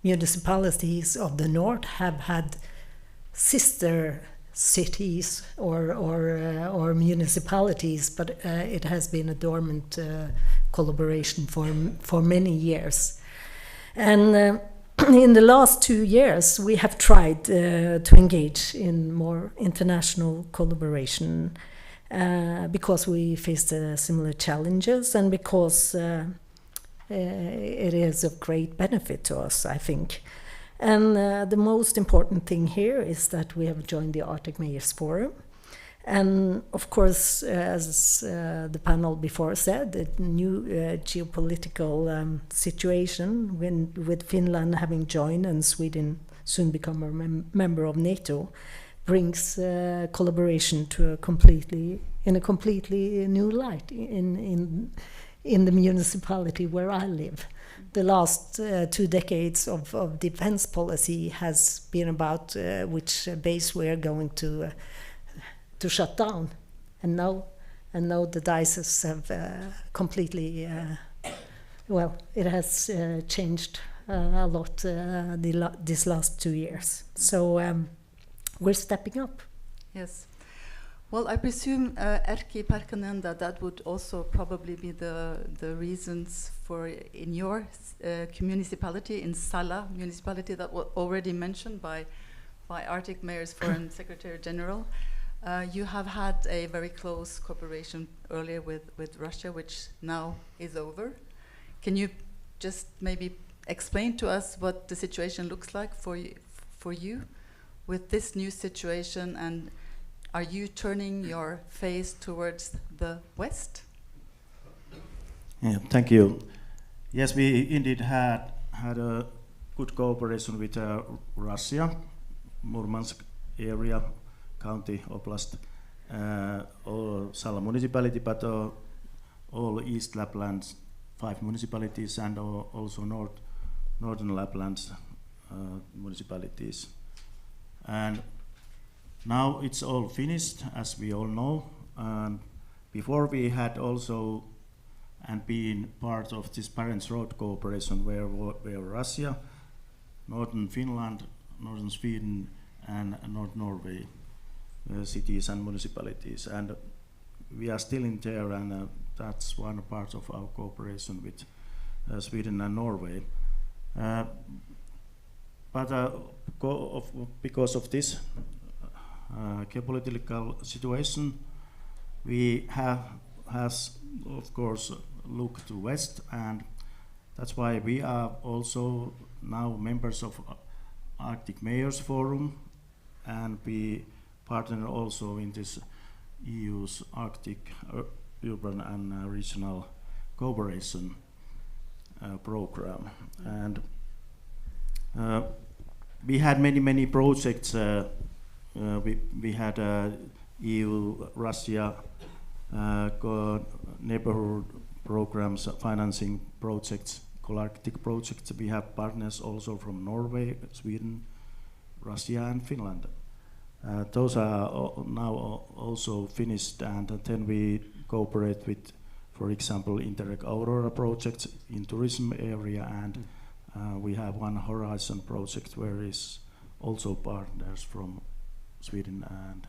municipalities of the north, have had sister cities or municipalities, but it has been a dormant collaboration for many years. And in the last 2 years, we have tried to engage in more international collaboration because we faced similar challenges and because it is of great benefit to us, I think. And the most important thing here is that we have joined the Arctic Mayors Forum. And of course, as the panel before said, the new geopolitical situation with Finland having joined and Sweden soon become a member of NATO brings collaboration to a completely new light in the municipality where I live. The last 2 decades of defense policy has been about which base we are going to shut down, and now the dices have completely it has changed a lot these last 2 years. So we're stepping up. Yes. Well, I presume, Erkki Parkkonen, that would also probably be the reasons for, in your municipality, in Salla municipality, that was already mentioned by Arctic Mayors Foreign Secretary General. You have had a very close cooperation earlier with Russia, which now is over. Can you just maybe explain to us what the situation looks like for you with this new situation, and are you turning your face towards the West? Yeah, thank you. Yes, we indeed had a good cooperation with Russia, Murmansk area, county, oblast, all Salla municipality, but all East Lapland, 5 municipalities, and also Northern Lapland municipalities. And now it's all finished, as we all know. Before we had also and been part of this Barents Road cooperation where Russia, Northern Finland, Northern Sweden, and North Norway cities and municipalities. And we are still in there, and that's one part of our cooperation with Sweden and Norway. Because of this geopolitical situation, we has of course looked to West, and that's why we are also now members of Arctic Mayors Forum, and we partner also in this EU's Arctic urban and regional cooperation program. And we had many projects. We had EU Russia neighborhood programs, financing projects, Arctic projects. We have partners also from Norway, Sweden, Russia, and Finland. Those are now also finished, and then we cooperate with, for example, Interreg Aurora projects in tourism area, and we have one Horizon project where is also partners from Sweden and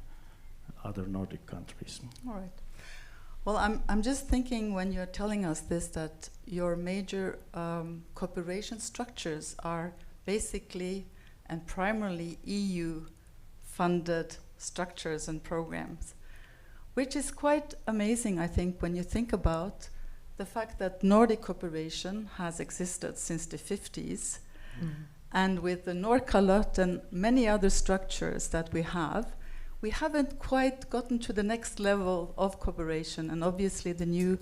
other Nordic countries. All right. Well, I'm just thinking when you're telling us this that your major cooperation structures are basically and primarily EU-funded structures and programs, which is quite amazing, I think, when you think about the fact that Nordic cooperation has existed since the 50s. And with the Nordkalotte and many other structures that we haven't quite gotten to the next level of cooperation, and obviously the new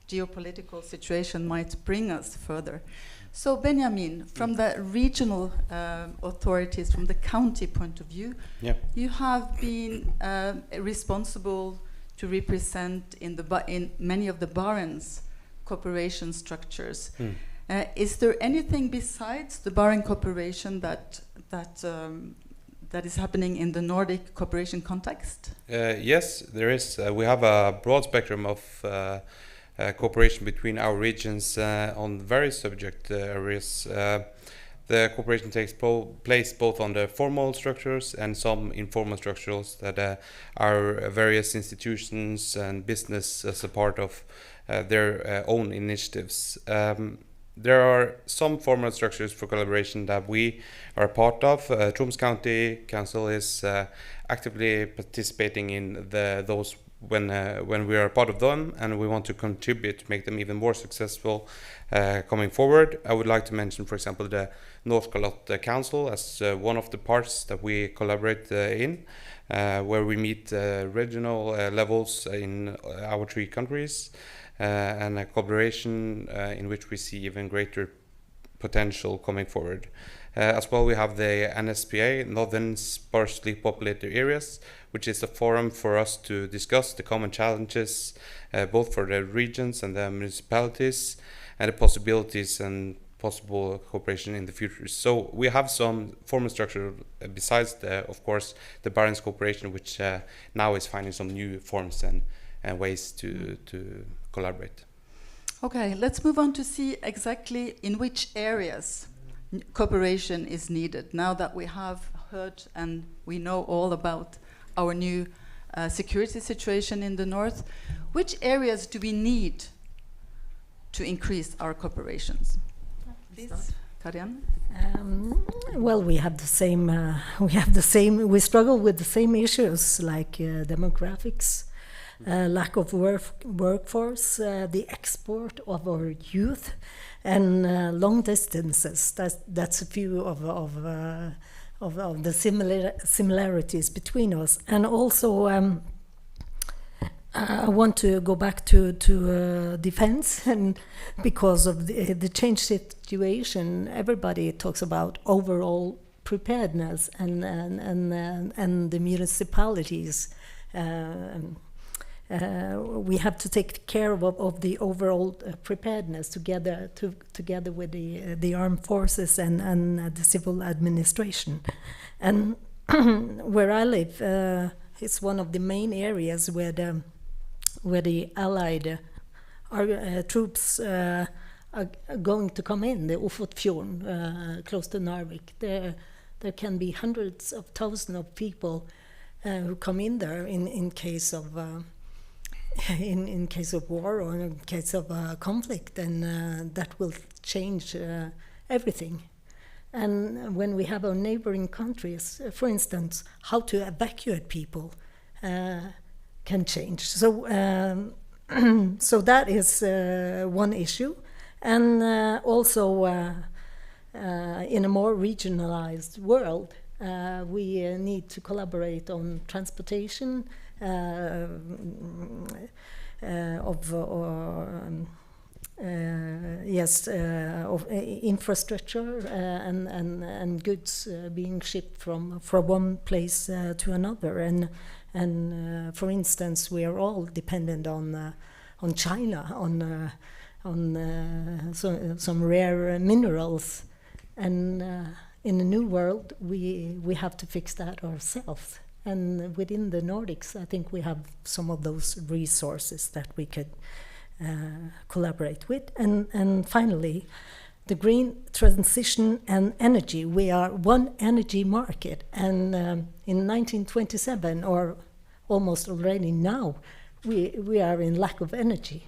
geopolitical situation might bring us further. So Benjamin, from the regional authorities, from the county point of view, you have been responsible to represent in many of the Barents cooperation structures. Is there anything besides the Barents cooperation that is happening in the Nordic cooperation context? Yes, there is. We have a broad spectrum of cooperation between our regions on various subject areas. The cooperation takes place both on the formal structures and some informal structures that are various institutions and business as a part of their own initiatives. There are some formal structures for collaboration that we are part of. Troms County Council is actively participating in those when we are part of them, and we want to contribute to make them even more successful coming forward. I would like to mention, for example, the Nordkalotte Council as one of the parts that we collaborate in, where we meet regional levels in our 3 countries. And a collaboration in which we see even greater potential coming forward. As well, we have the NSPA, Northern Sparsely Populated Areas, which is a forum for us to discuss the common challenges, both for the regions and the municipalities, and the possibilities and possible cooperation in the future. So we have some formal structure besides, of course, the Barents cooperation, which now is finding some new forms and ways to collaborate. Okay, let's move on to see exactly in which areas cooperation is needed. Now that we have heard and we know all about our new security situation in the north, which areas do we need to increase our cooperations? Please, Karianne. Well, we have the same. We struggle with the same issues like demographics, lack of workforce, the export of our youth, and long distances. That's a few of the similarities between us. And also, I want to go back to defense, and because of the changed situation, everybody talks about overall preparedness, and the municipalities. We have to take care of the overall preparedness together with the armed forces and the civil administration. And where I live, it's one of the main areas where the Allied troops are going to come in, the Ofotfjorden, close to Narvik. There can be hundreds of thousands of people who come in there in case of in case of war or in case of conflict, and that will change everything. And when we have our neighboring countries, for instance, how to evacuate people can change. So so that is one issue. And also in a more regionalized world, we need to collaborate on transportation of infrastructure and goods being shipped from one place to another. And for instance, we are all dependent on China, on some rare minerals, and in the new world we have to fix that ourselves. And within the Nordics, I think we have some of those resources that we could collaborate with. And finally, the green transition and energy. We are one energy market, and in 1927, or almost already now, we are in lack of energy,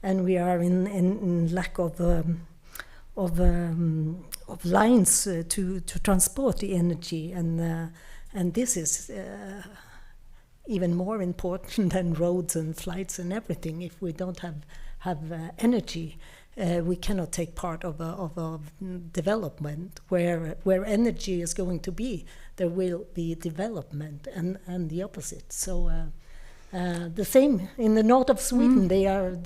and we are in lack of lines to transport the energy, and this is even more important than roads and flights and everything. If we don't have energy, we cannot take part of a development. Where energy is going to be, there will be development, and the opposite. So the same in the north of Sweden. They are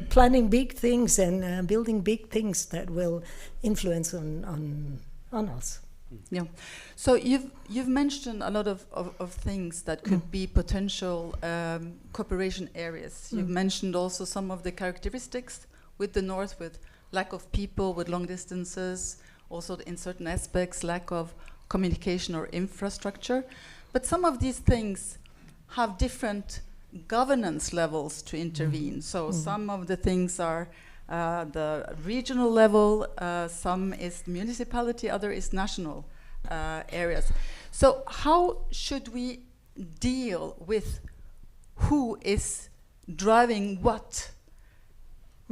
planning big things and building big things that will influence on us. Yeah. So you've mentioned a lot of things that could be potential cooperation areas. You've mentioned also some of the characteristics with the north, with lack of people, with long distances, also in certain aspects lack of communication or infrastructure. But some of these things have different governance levels to intervene. So some of the things are the regional level, some is municipality, other is national areas. So how should we deal with who is driving what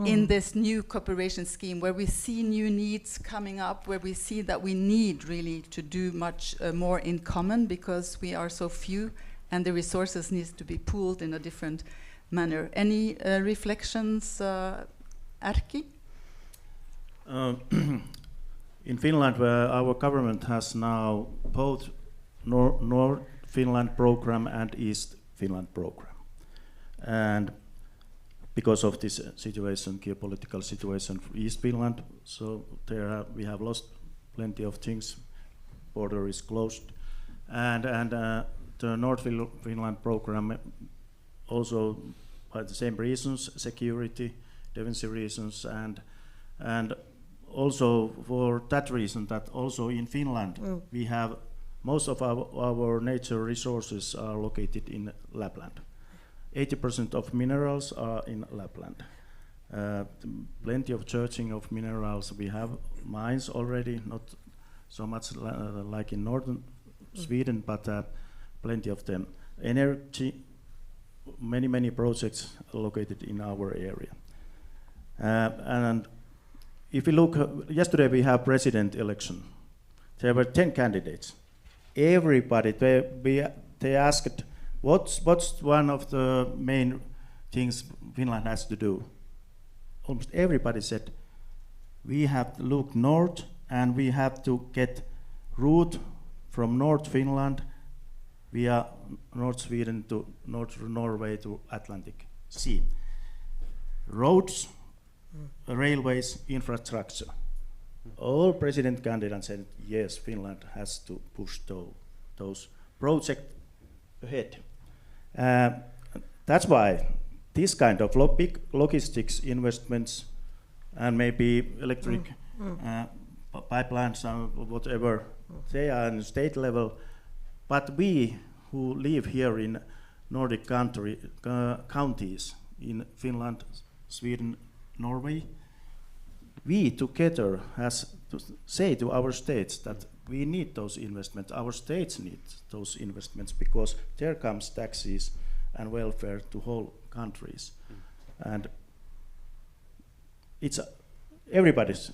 in this new cooperation scheme, where we see new needs coming up, where we see that we need really to do much more in common because we are so few and the resources need to be pooled in a different manner. Any reflections, Erkki? In Finland, our government has now both North Finland program and East Finland program. And because of this situation, geopolitical situation for East Finland, so there we have lost plenty of things. Border is closed, and the North Finland program also by the same reasons, security, defense reasons, and also for that reason that also in Finland we have most of our nature resources are located in Lapland. 80% of minerals are in Lapland. Plenty of searching of minerals. We have mines already, not so much like in northern Sweden, but plenty of them. Energy, many projects located in our area. And if you look, yesterday we have president election. There were 10 candidates. Everybody, they asked, what's one of the main things Finland has to do? Almost everybody said, we have to look north and we have to get route from North Finland via North Sweden to North Norway to Atlantic Sea. Roads, railways, infrastructure. All president candidates said, yes, Finland has to push those projects ahead. That's why this kind of big logistics investments and maybe electric pipelines or whatever, they are on state level. But we who live here in Nordic counties in Finland, Sweden, Norway, we together has to say to our states that we need those investments. Our states need those investments because there comes taxes and welfare to whole countries. And it's everybody's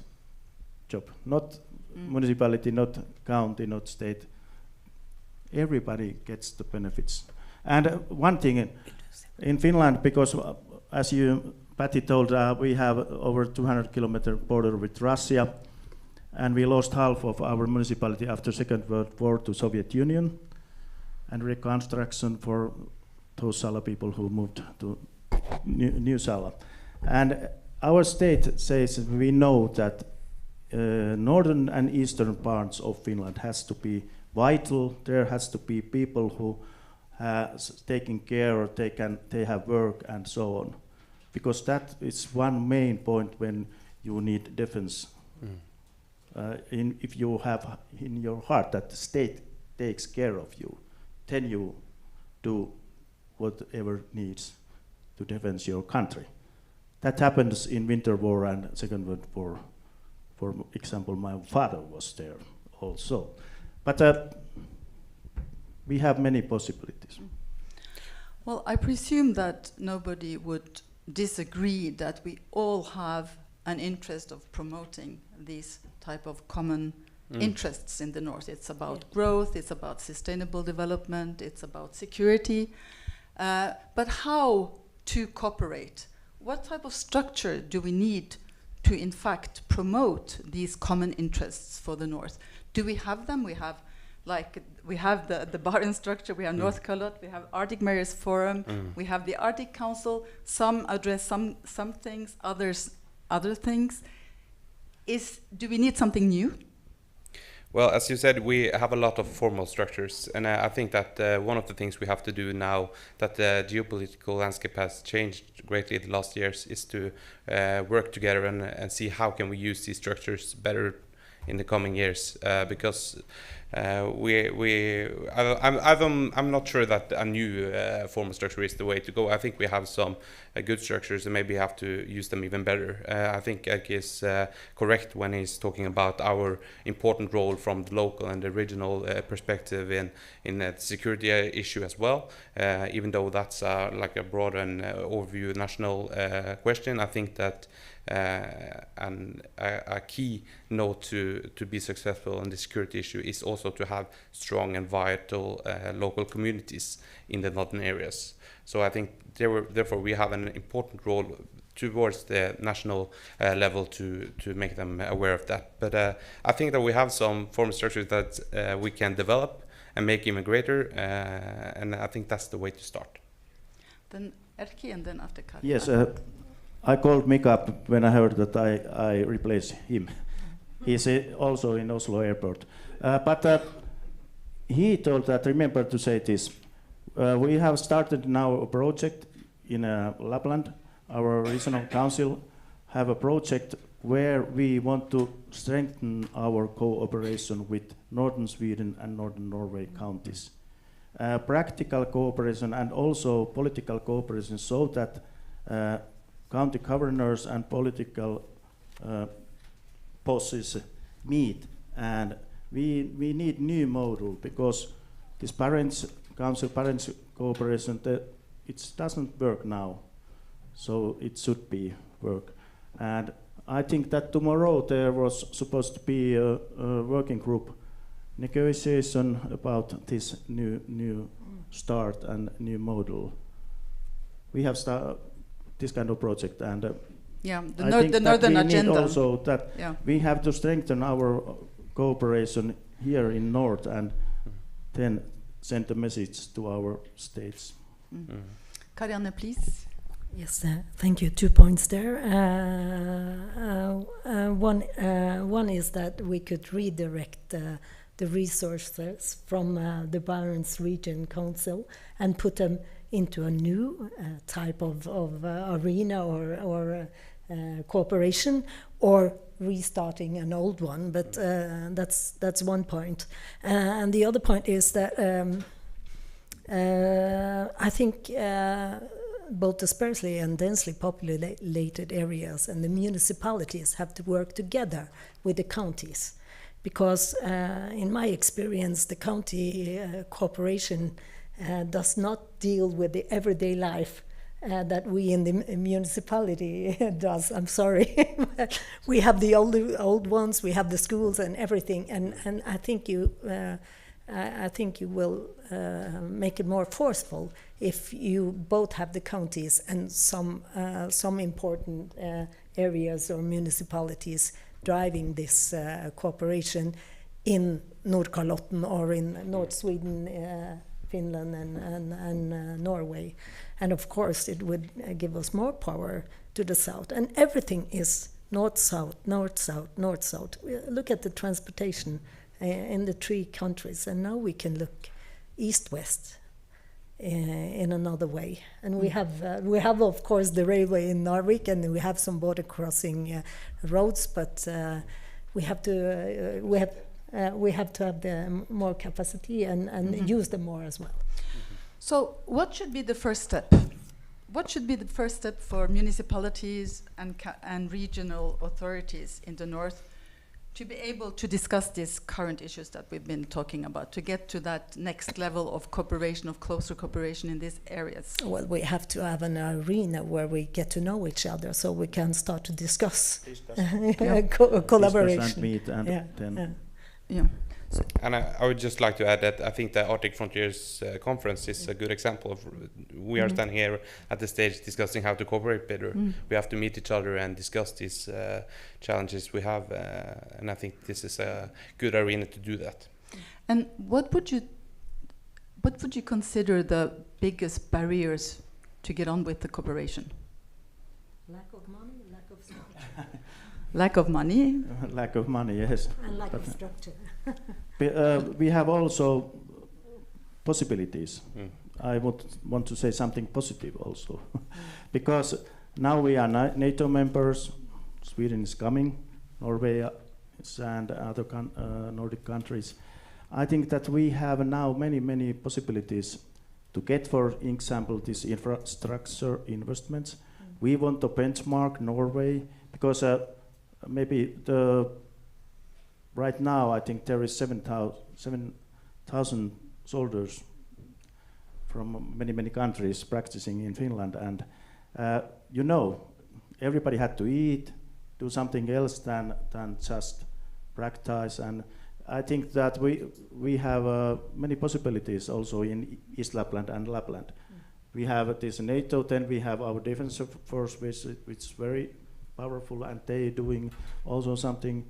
job, not municipality, not county, not state. Everybody gets the benefits. And one thing in Finland, because as Patty told, we have over 200-kilometer border with Russia, and we lost half of our municipality after Second World War to Soviet Union, and reconstruction for those Sala people who moved to New Sala. And our state says we know that northern and eastern parts of Finland has to be vital. There has to be people who taking care, or they have work and so on, because that is one main point when you need defense. If you have in your heart that the state takes care of you, then you do whatever needs to defend your country. That happens in Winter War and Second World War For example, my father was there also. But we have many possibilities. Well, I presume that nobody would disagree that we all have an interest of promoting these type of common interests in the North. It's about growth, it's about sustainable development, it's about security. But how to cooperate? What type of structure do we need to, in fact, promote these common interests for the North? Do we have them? We have the Barents structure, we have North Calotte, we have Arctic Mayors Forum, we have the Arctic Council. Some address some things, others other things. Do we need something new? Well, as you said, we have a lot of formal structures, and I think that one of the things we have to do now that the geopolitical landscape has changed greatly the last years is to work together and see how can we use these structures better in the coming years, because I'm not sure that a new formal structure is the way to go. I think we have some good structures and maybe have to use them even better. I think Erkki is correct when he's talking about our important role from the local and the regional perspective in the security issue as well. Even though that's like a broad and overview national question, I think that and a key note to be successful in the security issue is also to have strong and vital local communities in the northern areas. So I think therefore we have an important role towards the national level to make them aware of that. But I think that we have some formal structures that we can develop and make even greater, and I think that's the way to start. Then Erkki, and then after Kari. Yes. I called Mika up when I heard that I replace him. He's also in Oslo airport. But he told that, remember to say this, we have started now a project in Lapland. Our regional council have a project where we want to strengthen our cooperation with northern Sweden and northern Norway counties. Practical cooperation and also political cooperation so that county governors and political bosses meet, and we need new model because this parents cooperation it doesn't work now, so it should be work. And I think that tomorrow there was supposed to be a working group negotiation about this new start and new model. We have this kind of project, and the Northern Agenda. Need also that we have to strengthen our cooperation here in North, and then send a message to our states. Karianne, please. Yes, thank you. 2 points there. One is that we could redirect the resources from the Barents Region Council and put them into a new type of arena or cooperation, or restarting an old one. But that's one point. And the other point is that I think both the sparsely and densely populated areas and the municipalities have to work together with the counties. Because in my experience, the county cooperation does not deal with the everyday life that we in the municipality does. I'm sorry. We have the old ones, we have the schools and everything, and I think you will make it more forceful if you both have the counties and some important areas or municipalities driving this cooperation in Nordkalotten or in North Sweden, Finland and Norway. And of course it would give us more power to the south. And everything is north-south, north-south, north-south. Look at the transportation in the 3 countries, and now we can look east-west in another way. And we have of course the railway in Nordic, and we have some border crossing roads, but we have to have the more capacity and use them more as well. So what should be the first step? What should be the first step for municipalities and regional authorities in the north to be able to discuss these current issues that we've been talking about, to get to that next level of cooperation, of closer cooperation in these areas? Well, we have to have an arena where we get to know each other, so we can start to discuss collaboration. Discuss and meet and then. Yeah. And I would just like to add that I think the Arctic Frontiers Conference is a good example of we are standing here at the stage discussing how to cooperate better. We have to meet each other and discuss these challenges we have, and I think this is a good arena to do that. And what would you consider the biggest barriers to get on with the cooperation? Lack of money, lack of structure. Lack of money? Lack of money, yes. And lack of structure. We have also possibilities. I would want to say something positive also. Because now we are NATO members, Sweden is coming, Norway and other Nordic countries. I think that we have now many possibilities to get, for example, these infrastructure investments. We want to benchmark Norway because maybe right now I think there is 7,000 soldiers from many countries practicing in Finland, and everybody had to eat, do something else than just practice, and I think that we have many possibilities also in East Lapland and Lapland. We have this NATO, then we have our defense force, which is very powerful, and they doing also something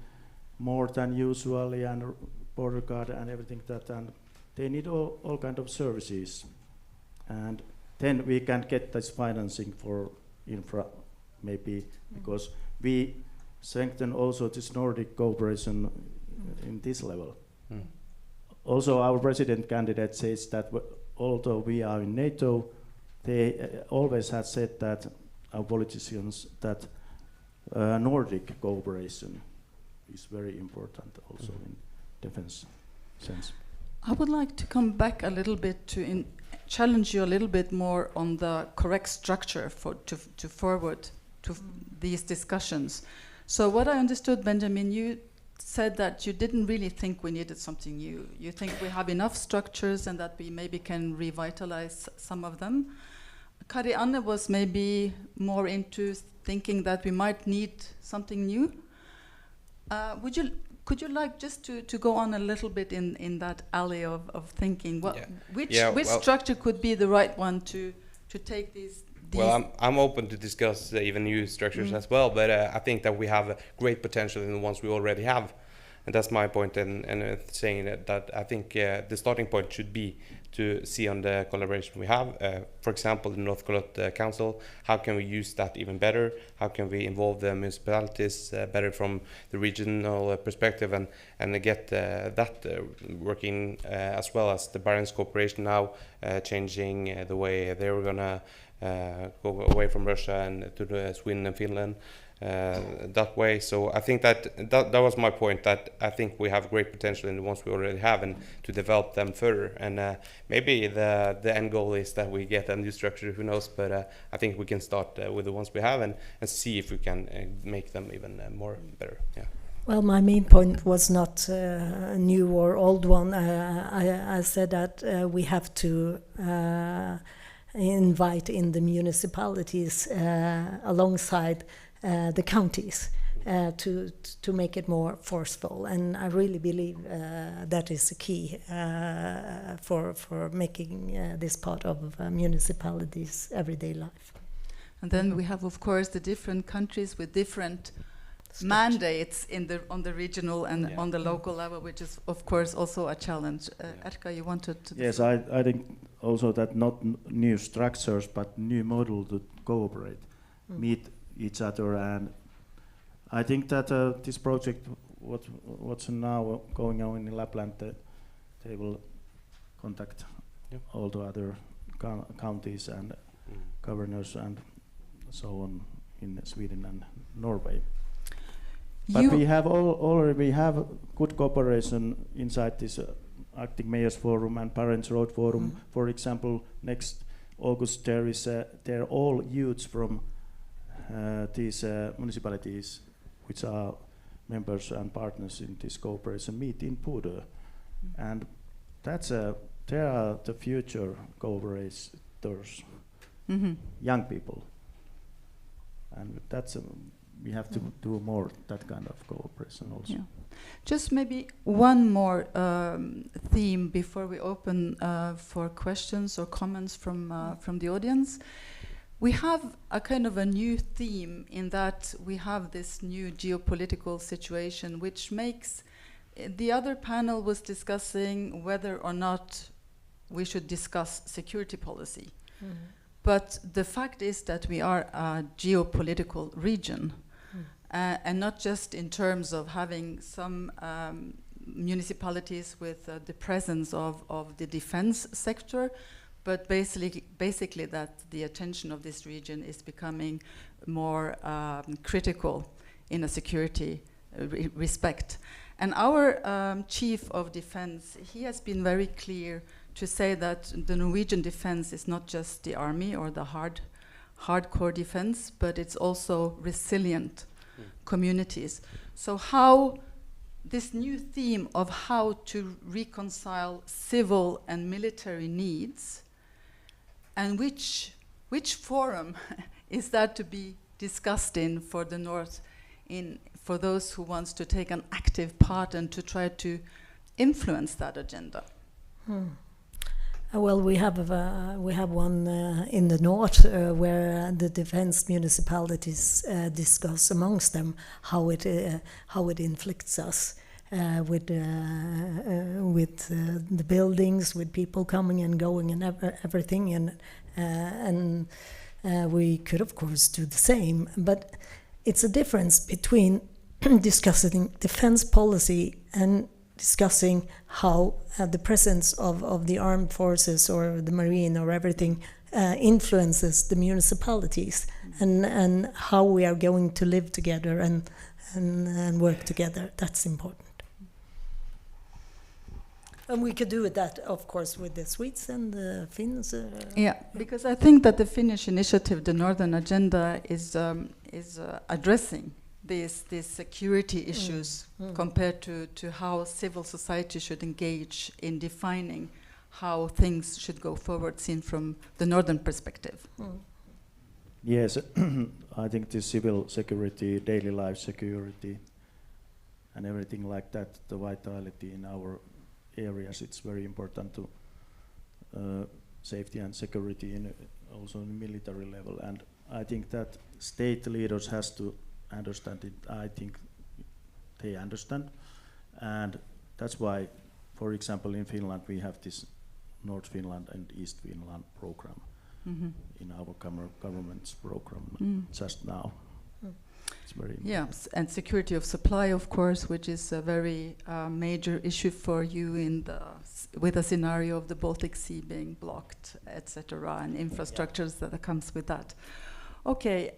more than usually, and border guard and everything that, and they need all kind of services, and then we can get this financing for infra maybe because we strengthen also this Nordic cooperation in this level. Also our president candidate says that although we are in NATO, they always have said that our politicians that Nordic cooperation is very important also in defense sense. I would like to come back a little bit to challenge you a little bit more on the correct structure to forward to these discussions. So what I understood, Benjamin, you said that you didn't really think we needed something new. You think we have enough structures and that we maybe can revitalize some of them. Kari-Anne was maybe more into thinking that we might need something new. Could you like just to go on a little bit in that alley of thinking? Which structure could be the right one to take these? Well, I'm open to discuss even new structures as well, but I think that we have great potential in the ones we already have, and that's my point. And saying that I think the starting point should be to see on the collaboration we have. For example, the North Carolina Council, how can we use that even better? How can we involve the municipalities better from the regional perspective and get that working as well as the Barents Cooperation now changing the way they were going to go away from Russia and to Sweden and Finland that way. So I think that was my point, that I think we have great potential in the ones we already have and to develop them further. And maybe the end goal is that we get a new structure, who knows, but I think we can start with the ones we have and see if we can make them even more better. Yeah. Well, my main point was not a new or old one. I said that we have to invite in the municipalities alongside the counties to make it more forceful, and I really believe that is the key for making this part of municipalities' everyday life. And then we have, of course, the different countries with different mandates on the regional and on the local level, which is, of course, also a challenge. Erkka, you wanted to... Yes, I think also that not new structures, but new model to cooperate, meet each other, and I think that this project, what's now going on in Lapland, they will contact all the other counties and governors and so on in Sweden and Norway. But we have already have good cooperation inside this Arctic Mayors Forum and Barents Road Forum. For example, next August they're all youths from these municipalities which are members and partners in this cooperation meet in Bodø. And they are the future cooperators, young people. And we have to do more that kind of cooperation also. Yeah. Just maybe one more theme before we open for questions or comments from the audience. We have a kind of a new theme in that we have this new geopolitical situation, which makes the other panel was discussing whether or not we should discuss security policy. But the fact is that we are a geopolitical region, and not just in terms of having some municipalities with the presence of the defense sector, but basically that the attention of this region is becoming more critical in a security respect. And our chief of defense, he has been very clear to say that the Norwegian defense is not just the army or the hardcore defense, but it's also resilient communities. So how this new theme of how to reconcile civil and military needs, and which forum is that to be discussed in for the North, for those who wants to take an active part and to try to influence that agenda? Well, we have one in the north where the defense municipalities discuss amongst them how it inflicts us with the buildings, with people coming and going and everything, and we could of course do the same. But it's a difference between discussing defense policy and discussing how the presence of the armed forces or the marine or everything influences the municipalities, and how we are going to live together and work together. That's important. And we could do that, of course, with the Swedes and the Finns. Yeah, because I think that the Finnish initiative, the Northern Agenda, is addressing these security issues compared to how civil society should engage in defining how things should go forward, seen from the northern perspective. Yes, I think the civil security, daily life security, and everything like that, the vitality in our areas, it's very important to safety and security also in military level. And I think that state leaders has to understand it. I think they understand, and that's why, for example, in Finland we have this North Finland and East Finland program in our government's program just now. It's very important. Yeah, and security of supply, of course, which is a very major issue for you with a scenario of the Baltic Sea being blocked, etc., and infrastructures that comes with that. Okay,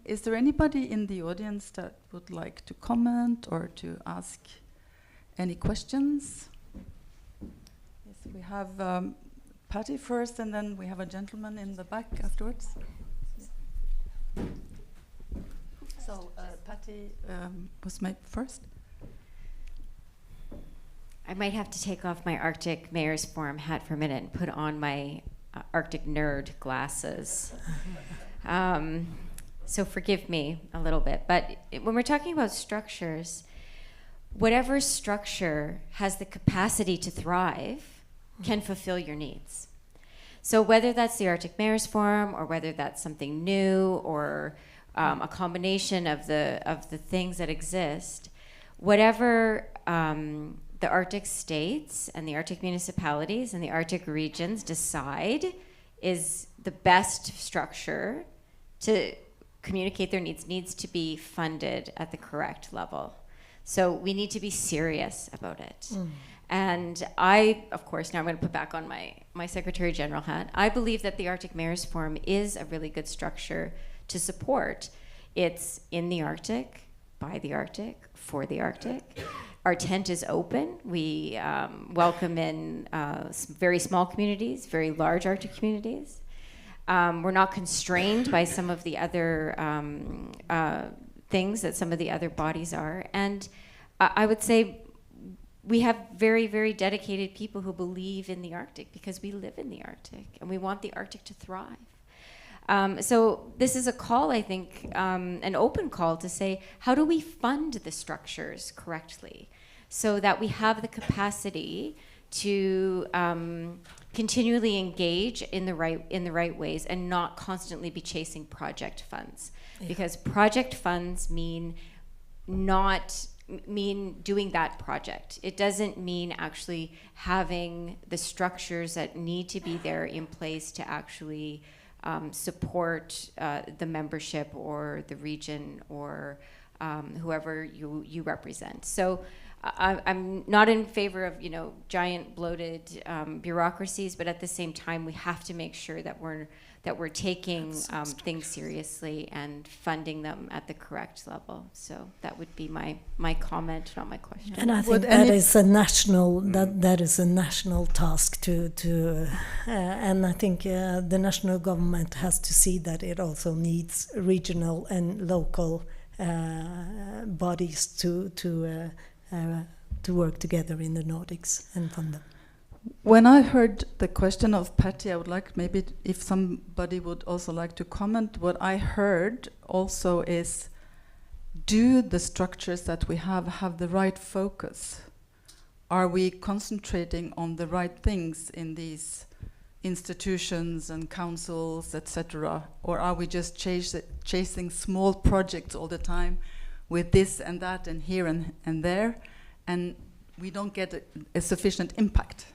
is there anybody in the audience that would like to comment or to ask any questions? Yes, we have Patty first, and then we have a gentleman in the back afterwards. Yeah. So Patty was made first. I might have to take off my Arctic Mayor's Forum hat for a minute and put on my Arctic nerd glasses. So forgive me a little bit. But when we're talking about structures, whatever structure has the capacity to thrive can fulfill your needs. So whether that's the Arctic Mayor's Forum, or whether that's something new, or a combination of the things that exist, whatever the Arctic states and the Arctic municipalities and the Arctic regions decide is the best structure to communicate their needs to be funded at the correct level. So we need to be serious about it. And I, of course, now I'm going to put back on my Secretary General hat. I believe that the Arctic Mayor's Forum is a really good structure to support. It's in the Arctic, by the Arctic, for the Arctic. Our tent is open. We welcome in very small communities, very large Arctic communities. We're not constrained by some of the other things that some of the other bodies are. And I would say we have very, very dedicated people who believe in the Arctic because we live in the Arctic and we want the Arctic to thrive. So this is a call, I think, an open call to say, how do we fund the structures correctly so that we have the capacity to continually engage in the right ways and not constantly be chasing project funds? Yeah. Because project funds mean doing that project. It doesn't mean actually having the structures that need to be there in place to actually support the membership or the region or whoever you represent. So I'm not in favor of giant bloated bureaucracies, but at the same time we have to make sure that we're taking things seriously and funding them at the correct level. So that would be my comment, not my question. And I think that is a national task to and I think the national government has to see that it also needs regional and local bodies to work together in the Nordics and fund them. When I heard the question of Patty, I would like maybe if somebody would also like to comment. What I heard also is, do the structures that we have the right focus? Are we concentrating on the right things in these institutions and councils, etc.? Or are we just chasing small projects all the time with this and that and here and there, and we don't get a sufficient impact?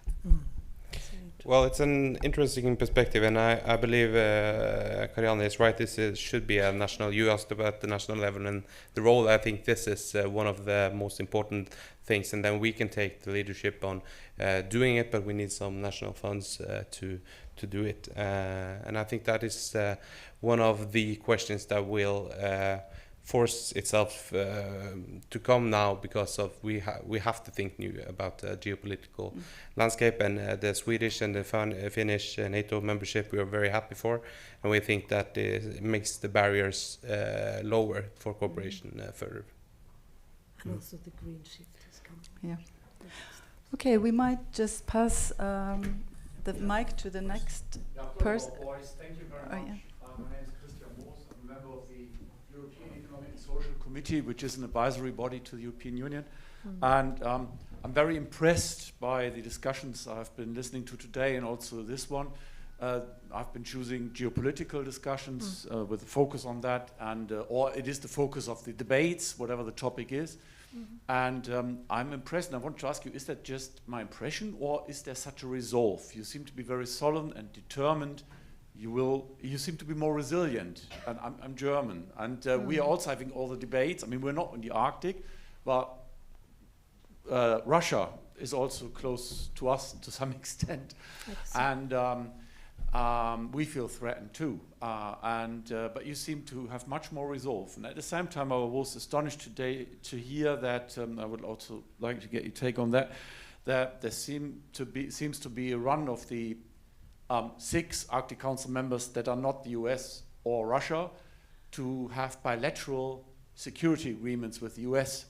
Well, it's an interesting perspective, and I believe Karianne is right. This should be a national. You asked about the national level and the role. I think this is one of the most important things, and then we can take the leadership on doing it. But we need some national funds to do it, and I think that is one of the questions that will force itself to come now, because of we have to think new about the geopolitical landscape, and the Swedish and the Finnish NATO membership we are very happy for, and we think that it makes the barriers lower for cooperation further. And also the green shift is coming. Yeah. Okay, we might just pass the mic to the next person. Thank you very much. My name is Social Committee, which is an advisory body to the European Union. And I'm very impressed by the discussions I've been listening to today, and also this one. I've been choosing geopolitical discussions with a focus on that, and or it is the focus of the debates, whatever the topic is. And I'm impressed, and I want to ask you, is that just my impression, or is there such a resolve? You seem to be very solemn and determined. You seem to be more resilient, and I'm German, and we are also having all the debates. I mean, we're not in the Arctic, but Russia is also close to us to some extent, and we feel threatened too. But you seem to have much more resolve, and at the same time, I was astonished today to hear that. I would also like to get your take on that. That there seems to be a run of the 6 Arctic Council members that are not the US or Russia to have bilateral security agreements with the US.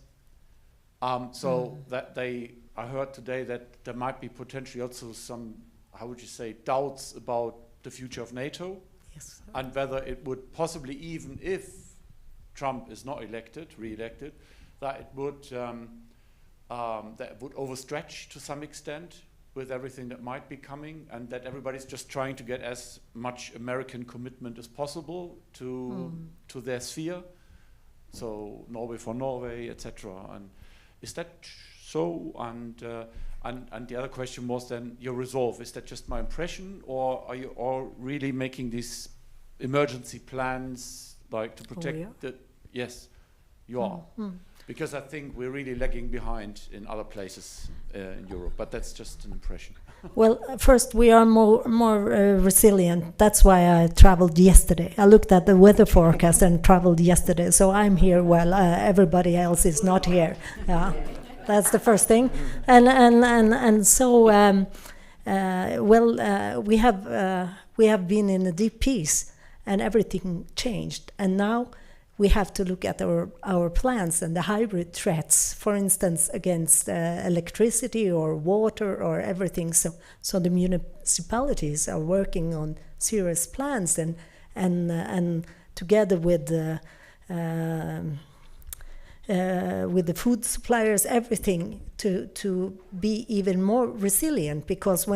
That I heard today that there might be potentially also some, how would you say, doubts about the future of NATO. Yes. And whether it would possibly, even if Trump is not re-elected, that it would overstretch to some extent with everything that might be coming, and that everybody's just trying to get as much American commitment as possible to their sphere. So Norway for Norway, etc. And is that so? And the other question was then your resolve. Is that just my impression, or are you all really making these emergency plans, like to protect the? Yes, you are. Because I think we're really lagging behind in other places in Europe, but that's just an impression. Well, first, we are more resilient. That's why I traveled yesterday. I looked at the weather forecast and traveled yesterday, so I'm here while everybody else is not here. Yeah, that's the first thing. And so, we have been in a deep peace, and everything changed, and now we have to look at our plants and the hybrid threats, for instance, against electricity or water or everything. So the municipalities are working on serious plans and together with the food suppliers, everything to be even more resilient. Because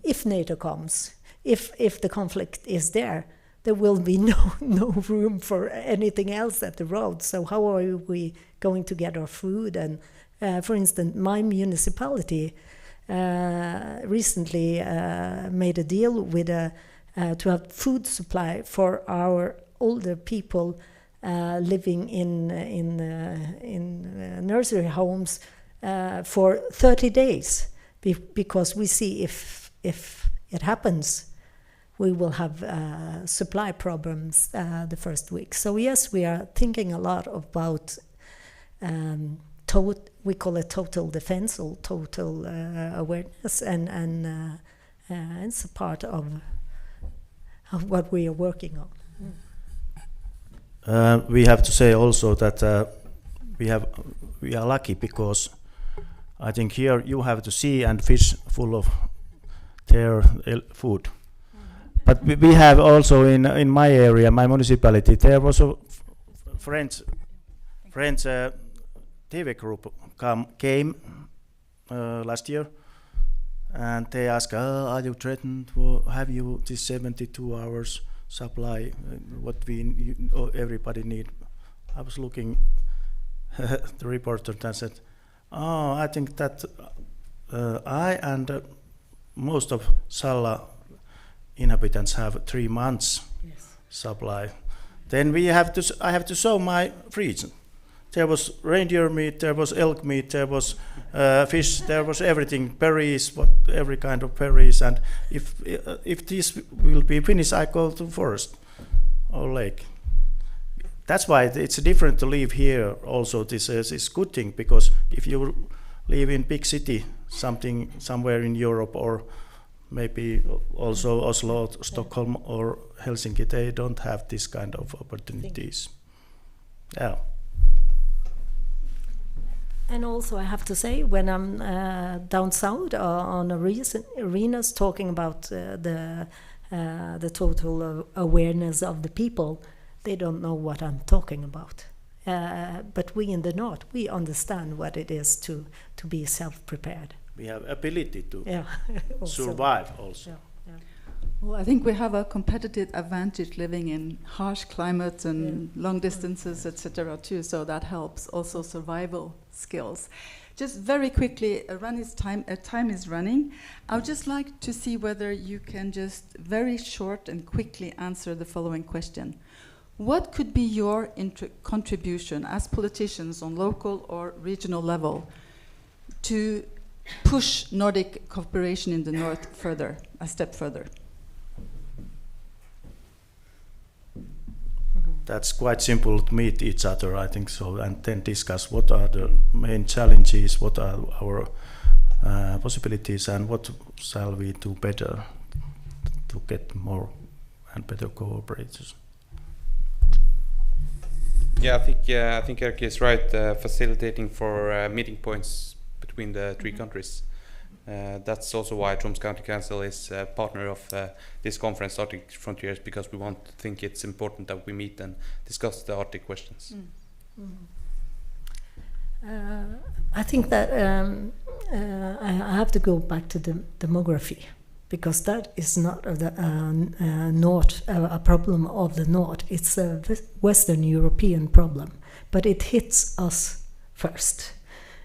if NATO comes, if the conflict is there will be no room for anything else at the road. So how are we going to get our food? And for instance, my municipality recently made a deal with to have food supply for our older people living in nursery homes for 30 days, because we see if it happens, we will have supply problems the first week. So yes, we are thinking a lot about we call it total defense or total awareness, and it's a part of what we are working on. We have to say also that we are lucky, because I think here you have the sea and fish full of their food. But we have also in my area, my municipality, there was a French TV group came last year, and they asked, are you threatened? Have you this 72 hours supply? What everybody need? I was looking at the reporter and said, I think that I and most of Salla inhabitants have 3 months supply. Then I have to show my fridge. There was reindeer meat, there was elk meat, there was fish, there was everything, berries, every kind of berries. And if this will be finished, I go to forest or lake. That's why it's different to live here. Also, this is good thing, because if you live in big city, somewhere in Europe, or maybe also Oslo, Stockholm, or Helsinki, they don't have this kind of opportunities. Yeah. And also, I have to say, when I'm down south on arenas talking about the total awareness of the people, they don't know what I'm talking about. But we in the north, we understand what it is to be self-prepared. We have ability to survive also. Yeah. Well, I think we have a competitive advantage living in harsh climates and long distances, etc. too. So that helps also survival skills. Just very quickly, time is running. I would just like to see whether you can just very short and quickly answer the following question. What could be your contribution as politicians on local or regional level to push Nordic cooperation in the north further, a step further? That's quite simple, to meet each other, I think so, and then discuss what are the main challenges, what are our possibilities, and what shall we do better to get more and better cooperators. Yeah, I think Erkki is right. Facilitating for meeting points between the three countries. That's also why Troms County Council is a partner of this conference, Arctic Frontiers, because we think it's important that we meet and discuss the Arctic questions. I think that I have to go back to the demography, because that is not a problem of the North. It's a Western European problem, but it hits us first.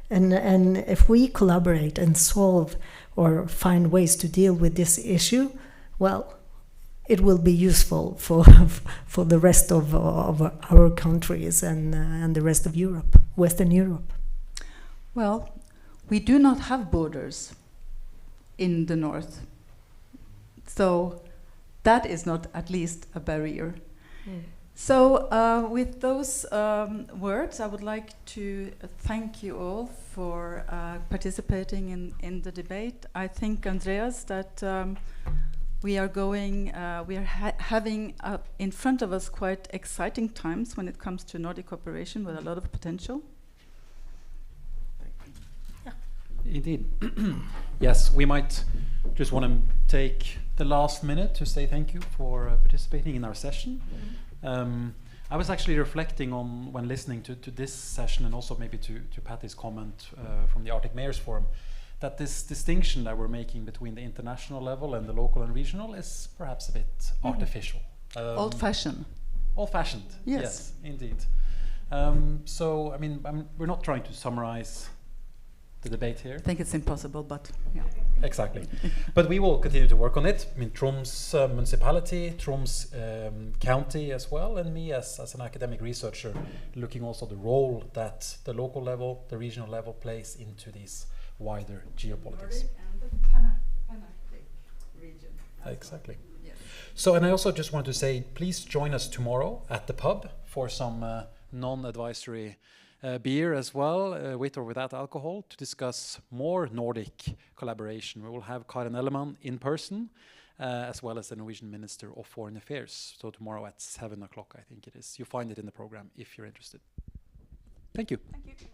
And if we collaborate and solve or find ways to deal with this issue, well, it will be useful for the rest of our countries and the rest of Europe, Western Europe. Well, we do not have borders in the north, so that is not at least a barrier. So with those words, I would like to thank you all for participating in the debate. I think, Andreas, that we are going. We are having in front of us quite exciting times when it comes to Nordic cooperation, with a lot of potential. Indeed. Yes, we might just want to take the last minute to say thank you for participating in our session. I was actually reflecting on, when listening to this session, and also maybe to Patty's comment from the Arctic Mayors Forum, that this distinction that we're making between the international level and the local and regional is perhaps a bit artificial. Old-fashioned. Old-fashioned, yes. Yes, indeed. So, I mean, we're not trying to summarize the debate here. I think it's impossible, but yeah. Exactly. But we will continue to work on it. I mean, Troms municipality, Troms county as well, and me as an academic researcher, looking also the role that the local level, the regional level plays into these wider geopolitics. Nordic and the Pan-Arctic region. Exactly. Yes. So, and I also just want to say, please join us tomorrow at the pub for some non-advisory beer as well, with or without alcohol, to discuss more Nordic collaboration. We will have Karen Ellemann in person, as well as the Norwegian Minister of Foreign Affairs. So tomorrow at 7 o'clock, I think it is. You find it in the program if you're interested. Thank you. Thank you.